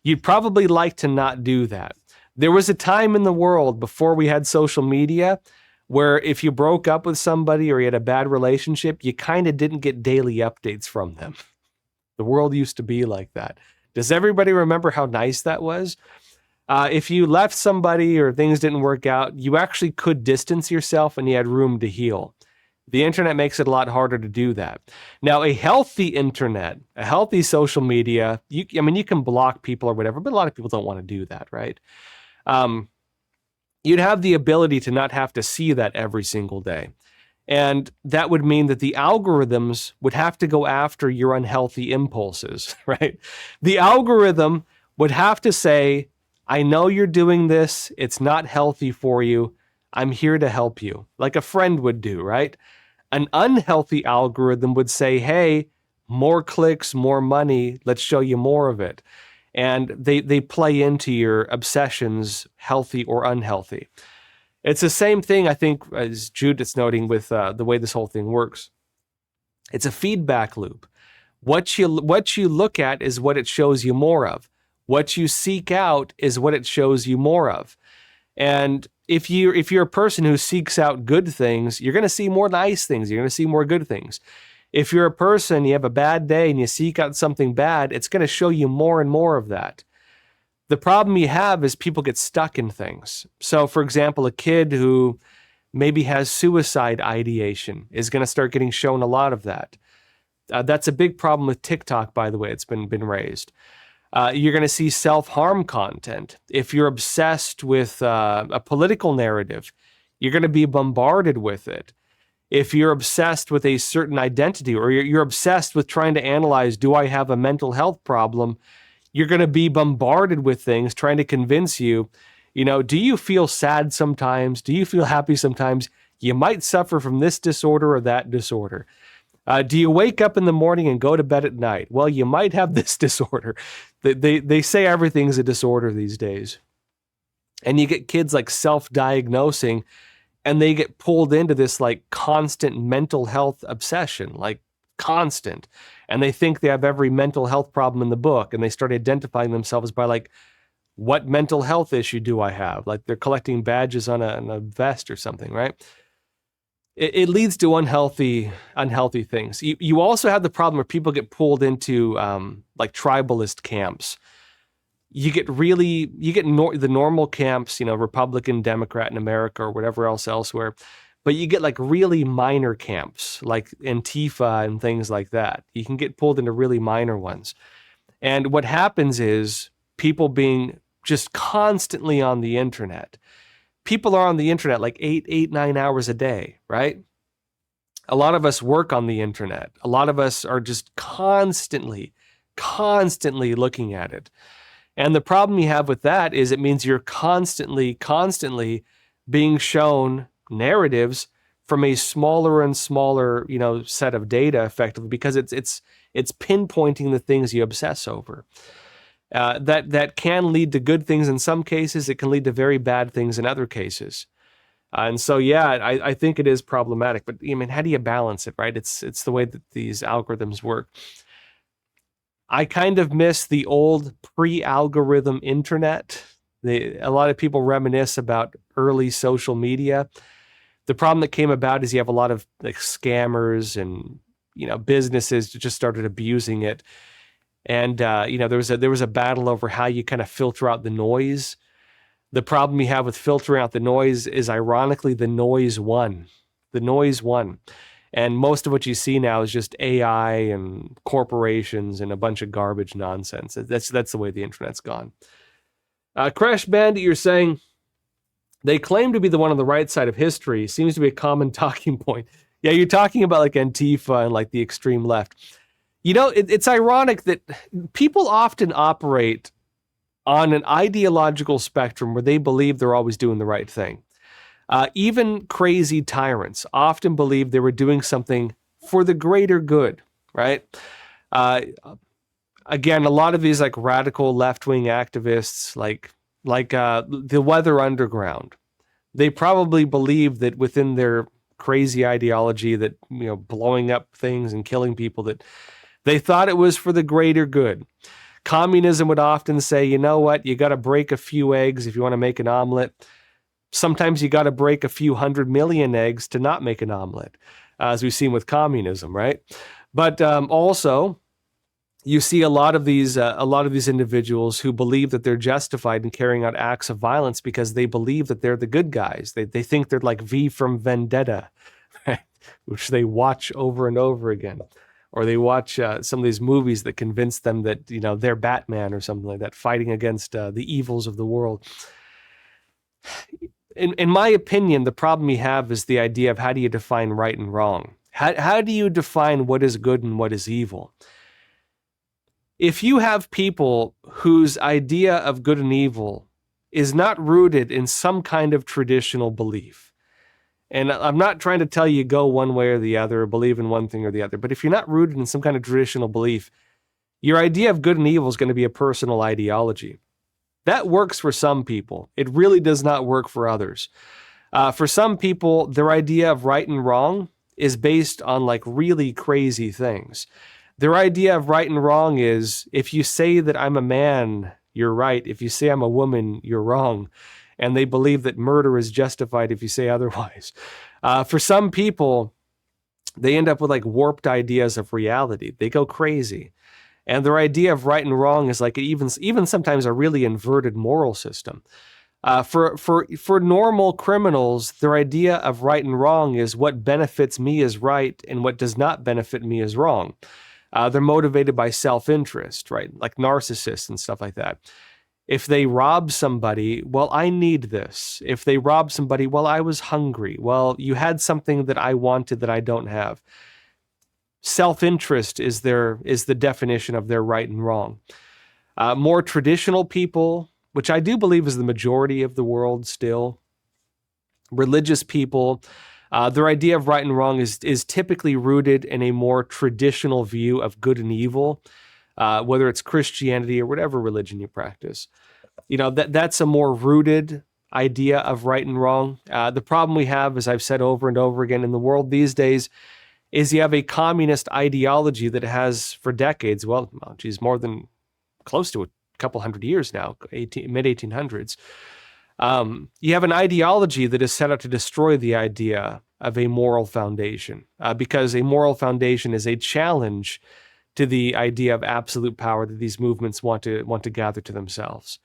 You'd probably like to not do that. There was a time in the world before we had social media where if you broke up with somebody or you had a bad relationship, you kind of didn't get daily updates from them. The world used to be like that. Does everybody remember how nice that was? If you left somebody or things didn't work out, you actually could distance yourself and you had room to heal. The internet makes it a lot harder to do that. Now, a healthy internet, a healthy social media, you can block people or whatever, but a lot of people don't want to do that, right? You'd have the ability to not have to see that every single day. And that would mean that the algorithms would have to go after your unhealthy impulses, right? The algorithm would have to say, I know you're doing this. It's not healthy for you. I'm here to help you, like a friend would do, right? An unhealthy algorithm would say, hey, more clicks, more money. Let's show you more of it. And they play into your obsessions, healthy or unhealthy. It's the same thing, I think, as Judith's noting with the way this whole thing works. It's a feedback loop. What you look at is what it shows you more of. What you seek out is what it shows you more of. And if you're a person who seeks out good things, you're going to see more nice things. You're going to see more good things. If you're a person, you have a bad day and you seek out something bad, it's going to show you more and more of that. The problem you have is people get stuck in things. So, for example, a kid who maybe has suicide ideation is going to start getting shown a lot of that. That's a big problem with TikTok, by the way. It's been raised. You're going to see self-harm content. If you're obsessed with a political narrative, you're going to be bombarded with it. If you're obsessed with a certain identity, or you're obsessed with trying to analyze, do I have a mental health problem? You're going to be bombarded with things trying to convince you, do you feel sad sometimes? Do you feel happy sometimes? You might suffer from this disorder or that disorder. Do you wake up in the morning and go to bed at night? Well, you might have this disorder. They say everything's a disorder these days. And you get kids like self-diagnosing, and they get pulled into this like constant mental health obsession, like constant. And they think they have every mental health problem in the book, and they start identifying themselves by like, what mental health issue do I have? Like they're collecting badges on a vest or something, right? It leads to unhealthy things. You also have the problem where people get pulled into like tribalist camps. You get the normal camps, Republican, Democrat in America or whatever else elsewhere, but you get like really minor camps like Antifa and things like that. You can get pulled into really minor ones. And what happens is people being just constantly on the internet. People are on the internet like 9 hours a day, right? A lot of us work on the internet. A lot of us are just constantly looking at it. And the problem you have with that is it means you're constantly being shown narratives from a smaller and smaller, set of data effectively, because it's pinpointing the things you obsess over. That can lead to good things in some cases. It can lead to very bad things in other cases. And so, I think it is problematic. But how do you balance it, right? It's the way that these algorithms work. I kind of miss the old pre-algorithm internet. A lot of people reminisce about early social media. The problem that came about is you have a lot of like scammers and businesses that just started abusing it. And there was a battle over how you kind of filter out the noise. The problem you have with filtering out the noise is, ironically, the noise won. The noise won. And most of what you see now is just AI and corporations and a bunch of garbage nonsense. That's the way the internet's gone. Crash Bandit, you're saying they claim to be the one on the right side of history. Seems to be a common talking point. Yeah, you're talking about like Antifa and like the extreme left. It's ironic that people often operate on an ideological spectrum where they believe they're always doing the right thing. Even crazy tyrants often believe they were doing something for the greater good, right? Again, a lot of these like radical left-wing activists, like the Weather Underground, they probably believe that within their crazy ideology that, blowing up things and killing people, that they thought it was for the greater good. Communism would often say, you know what, you got to break a few eggs if you want to make an omelet. Sometimes you got to break a few 100 million eggs to not make an omelet, as we've seen with communism, right? But also, you see a lot of these individuals who believe that they're justified in carrying out acts of violence because they believe that they're the good guys. They think they're like V from Vendetta, right? Which they watch over and over again. Or they watch some of these movies that convince them that, they're Batman or something like that, fighting against the evils of the world. In my opinion, the problem you have is the idea of how do you define right and wrong? How do you define what is good and what is evil? If you have people whose idea of good and evil is not rooted in some kind of traditional belief, and I'm not trying to tell you go one way or the other or believe in one thing or the other, but if you're not rooted in some kind of traditional belief, your idea of good and evil is going to be a personal ideology. That works for some people. It really does not work for others. For some people, their idea of right and wrong is based on like really crazy things. Their idea of right and wrong is, if you say that I'm a man, you're right. If you say I'm a woman, you're wrong. And they believe that murder is justified if you say otherwise. For some people, they end up with like warped ideas of reality. They go crazy. And their idea of right and wrong is like even sometimes a really inverted moral system. For normal criminals, their idea of right and wrong is what benefits me is right and what does not benefit me is wrong. They're motivated by self-interest, right? Like narcissists and stuff like that. If they rob somebody, well, I need this. If they rob somebody, well, I was hungry. Well, you had something that I wanted that I don't have. Self-interest is the definition of their right and wrong. More traditional people, which I do believe is the majority of the world still, religious people, Their idea of right and wrong is typically rooted in a more traditional view of good and evil, whether it's Christianity or whatever religion you practice. That's a more rooted idea of right and wrong. The problem we have, as I've said over and over again in the world these days, is you have a communist ideology that has for decades, more than close to a couple hundred years now, mid-1800s. You have an ideology that is set out to destroy the idea of a moral foundation, because a moral foundation is a challenge to the idea of absolute power that these movements want to gather to themselves.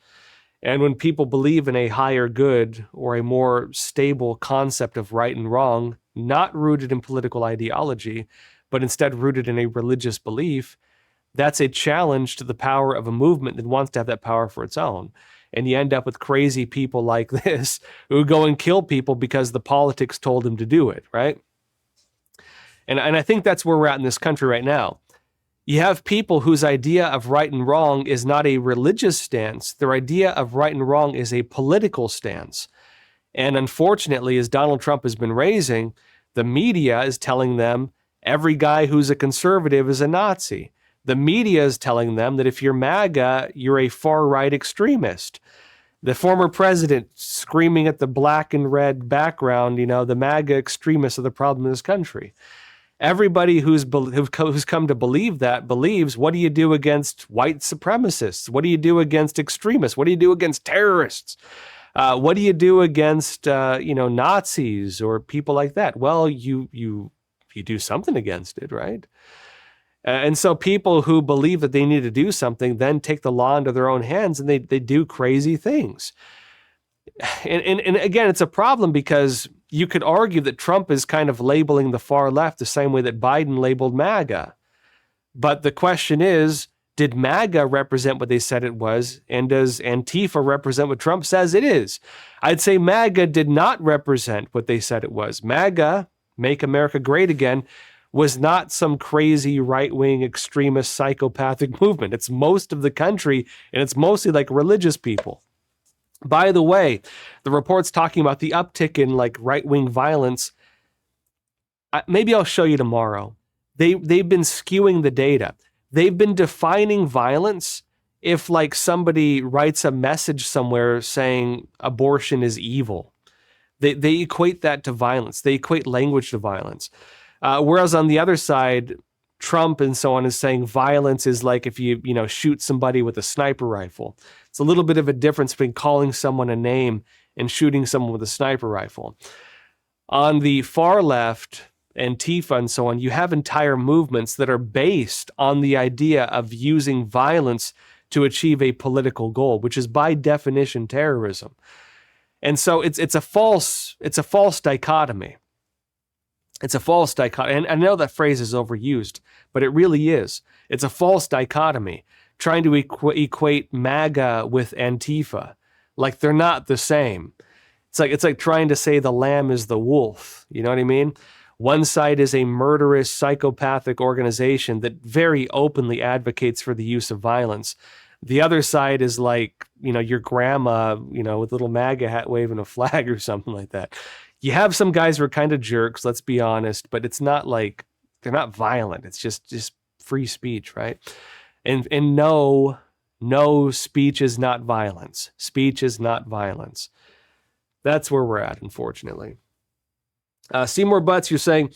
And when people believe in a higher good or a more stable concept of right and wrong, not rooted in political ideology, but instead rooted in a religious belief, that's a challenge to the power of a movement that wants to have that power for its own. And you end up with crazy people like this who go and kill people because the politics told them to do it, right? And I think that's where we're at in this country right now. You have people whose idea of right and wrong is not a religious stance. Their idea of right and wrong is a political stance. And unfortunately, as Donald Trump has been raising, the media is telling them every guy who's a conservative is a Nazi. The media is telling them that if you're MAGA, you're a far-right extremist. The former president screaming at the black and red background, the MAGA extremists are the problem in this country. Everybody who's come to believe that believes, what do you do against white supremacists? What do you do against extremists? What do you do against terrorists? What do you do against Nazis or people like that? Well, you do something against it, right? And so people who believe that they need to do something then take the law into their own hands and they do crazy things. And again, it's a problem because you could argue that Trump is kind of labeling the far left the same way that Biden labeled MAGA. But the question is, did MAGA represent what they said it was? And does Antifa represent what Trump says it is? I'd say MAGA did not represent what they said it was. MAGA, Make America Great Again, was not some crazy right-wing extremist psychopathic movement. It's most of the country, and it's mostly like religious people. By the way, the reports talking about the uptick in like right-wing violence, maybe I'll show you tomorrow. They've been skewing the data. They've been defining violence if like somebody writes a message somewhere saying abortion is evil. They equate that to violence. They equate language to violence. Whereas on the other side, Trump and so on is saying violence is like if you shoot somebody with a sniper rifle. It's a little bit of a difference between calling someone a name and shooting someone with a sniper rifle. On the far left, Antifa and so on, you have entire movements that are based on the idea of using violence to achieve a political goal, which is by definition terrorism. And so it's a false dichotomy. It's a false dichotomy. And I know that phrase is overused, but it really is. It's a false dichotomy, trying to equate MAGA with Antifa. Like they're not the same. It's like trying to say the lamb is the wolf. You know what I mean? One side is a murderous, psychopathic organization that very openly advocates for the use of violence. The other side is like, your grandma, with a little MAGA hat waving a flag or something like that. You have some guys who are kind of jerks, let's be honest, but it's not like, they're not violent. It's just free speech, right? And no, speech is not violence. Speech is not violence. That's where we're at, unfortunately. Seymour Butts, you're saying,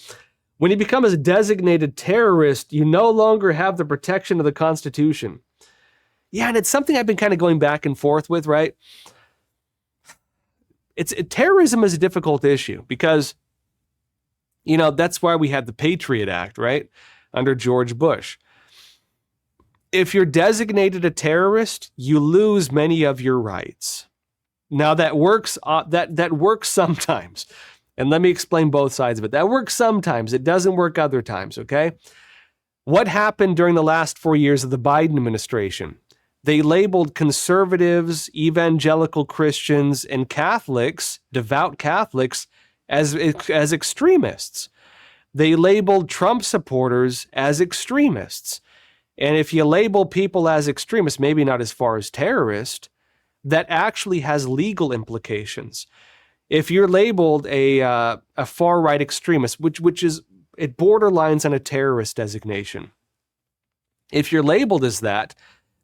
when you become a designated terrorist, you no longer have the protection of the Constitution. Yeah, and it's something I've been kind of going back and forth with, right? Terrorism is a difficult issue because, that's why we had the Patriot Act, right? Under George Bush. If you're designated a terrorist, you lose many of your rights. Now that works, that works sometimes. And let me explain both sides of it. That works sometimes. It doesn't work other times, okay? What happened during the last 4 years of the Biden administration? They labeled conservatives, evangelical Christians, and Catholics, devout Catholics, as extremists. They labeled Trump supporters as extremists. And if you label people as extremists, maybe not as far as terrorist, that actually has legal implications. If you're labeled a far right extremist, which is it borderlines on a terrorist designation. If you're labeled as that,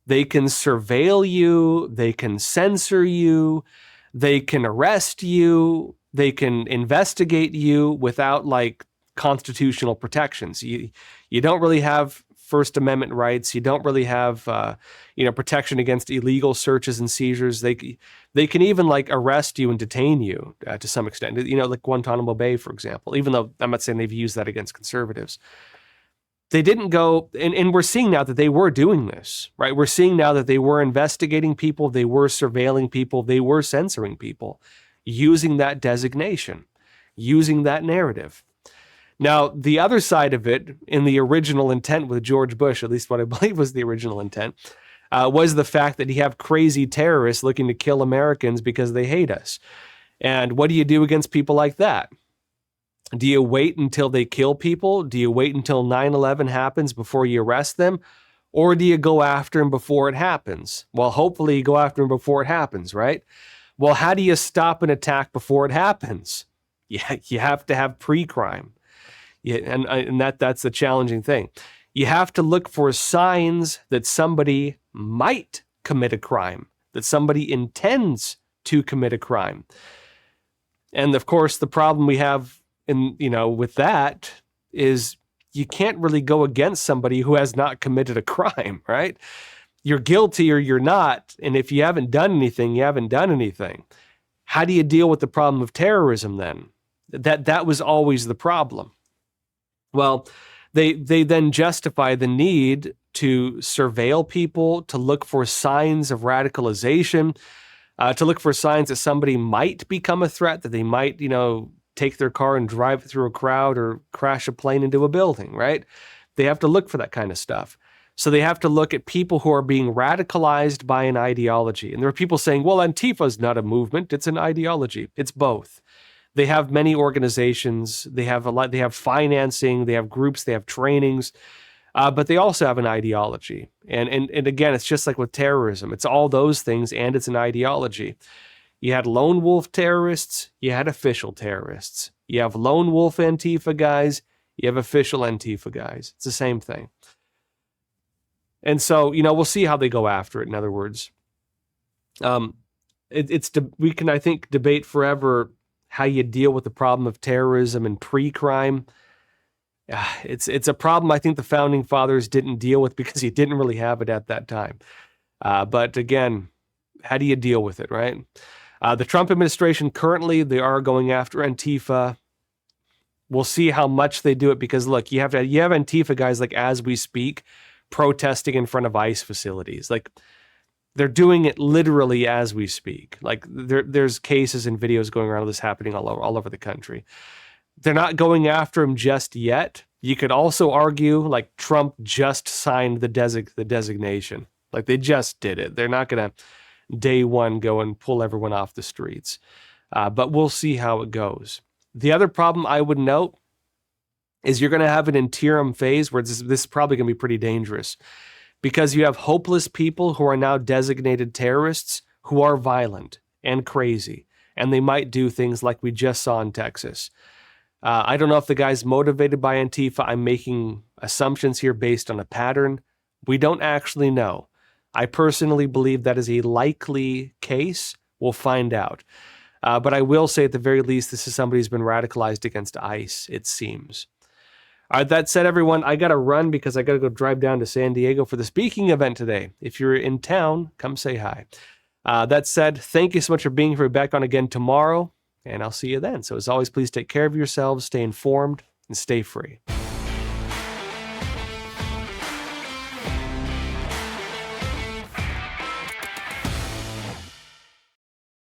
they can surveil you, they can censor you, they can arrest you, they can investigate you without like constitutional protections. You don't really have First Amendment rights. You don't really have protection against illegal searches and seizures. They can even like arrest you and detain you to some extent. Like Guantanamo Bay, for example. Even though I'm not saying they've used that against conservatives. They didn't go, and we're seeing now that they were doing this, right? We're seeing now that they were investigating people, they were surveilling people, they were censoring people, using that designation, using that narrative. Now, the other side of it, in the original intent with George Bush, at least what I believe was the original intent, was the fact that you have crazy terrorists looking to kill Americans because they hate us. And what do you do against people like that? Do you wait until they kill people? Do you wait until 9/11 happens before you arrest them? Or do you go after them before it happens? Well, hopefully you go after them before it happens, right? Well, how do you stop an attack before it happens? Yeah, you have to have pre-crime. Yeah, and that's the challenging thing. You have to look for signs that somebody might commit a crime, that somebody intends to commit a crime. And of course, the problem we have with that is you can't really go against somebody who has not committed a crime, right? You're guilty or you're not. And if you haven't done anything, you haven't done anything. How do you deal with the problem of terrorism then? That was always the problem. Well, they then justify the need to surveil people, to look for signs of radicalization, to look for signs that somebody might become a threat, that they might, take their car and drive it through a crowd or crash a plane into a building, right? They have to look for that kind of stuff. So they have to look at people who are being radicalized by an ideology. And there are people saying, well, Antifa is not a movement, it's an ideology. It's both. They have many organizations, they have financing, they have groups, they have trainings, but they also have an ideology. And again, it's just like with terrorism. It's all those things and it's an ideology. You had lone wolf terrorists, you had official terrorists. You have lone wolf Antifa guys, you have official Antifa guys. It's the same thing. And so, we'll see how they go after it, in other words. We can, I think, debate forever how you deal with the problem of terrorism and pre-crime. It's a problem I think the founding fathers didn't deal with because you didn't really have it at that time. But again, how do you deal with it, right? The Trump administration currently, they are going after Antifa. We'll see how much they do it because look, you have Antifa guys like as we speak protesting in front of ICE facilities. Like they're doing it literally as we speak. Like there's cases and videos going around of this happening all over the country. They're not going after him just yet. You could also argue like Trump just signed the designation. Like they just did it. They're not going to day one go and pull everyone off the streets. But we'll see how it goes. The other problem I would note is you're going to have an interim phase where this is probably going to be pretty dangerous because you have hopeless people who are now designated terrorists who are violent and crazy, and they might do things like we just saw in Texas. I don't know if the guy's motivated by Antifa. I'm making assumptions here based on a pattern. We don't actually know. I personally believe that is a likely case. We'll find out. But I will say at the very least, this is somebody who's been radicalized against ICE, it seems. All right, that said, everyone, I got to run because I got to go drive down to San Diego for the speaking event today. If you're in town, come say hi. That said, thank you so much for being here. We'll be back on again tomorrow, and I'll see you then. So as always, please take care of yourselves, stay informed, and stay free.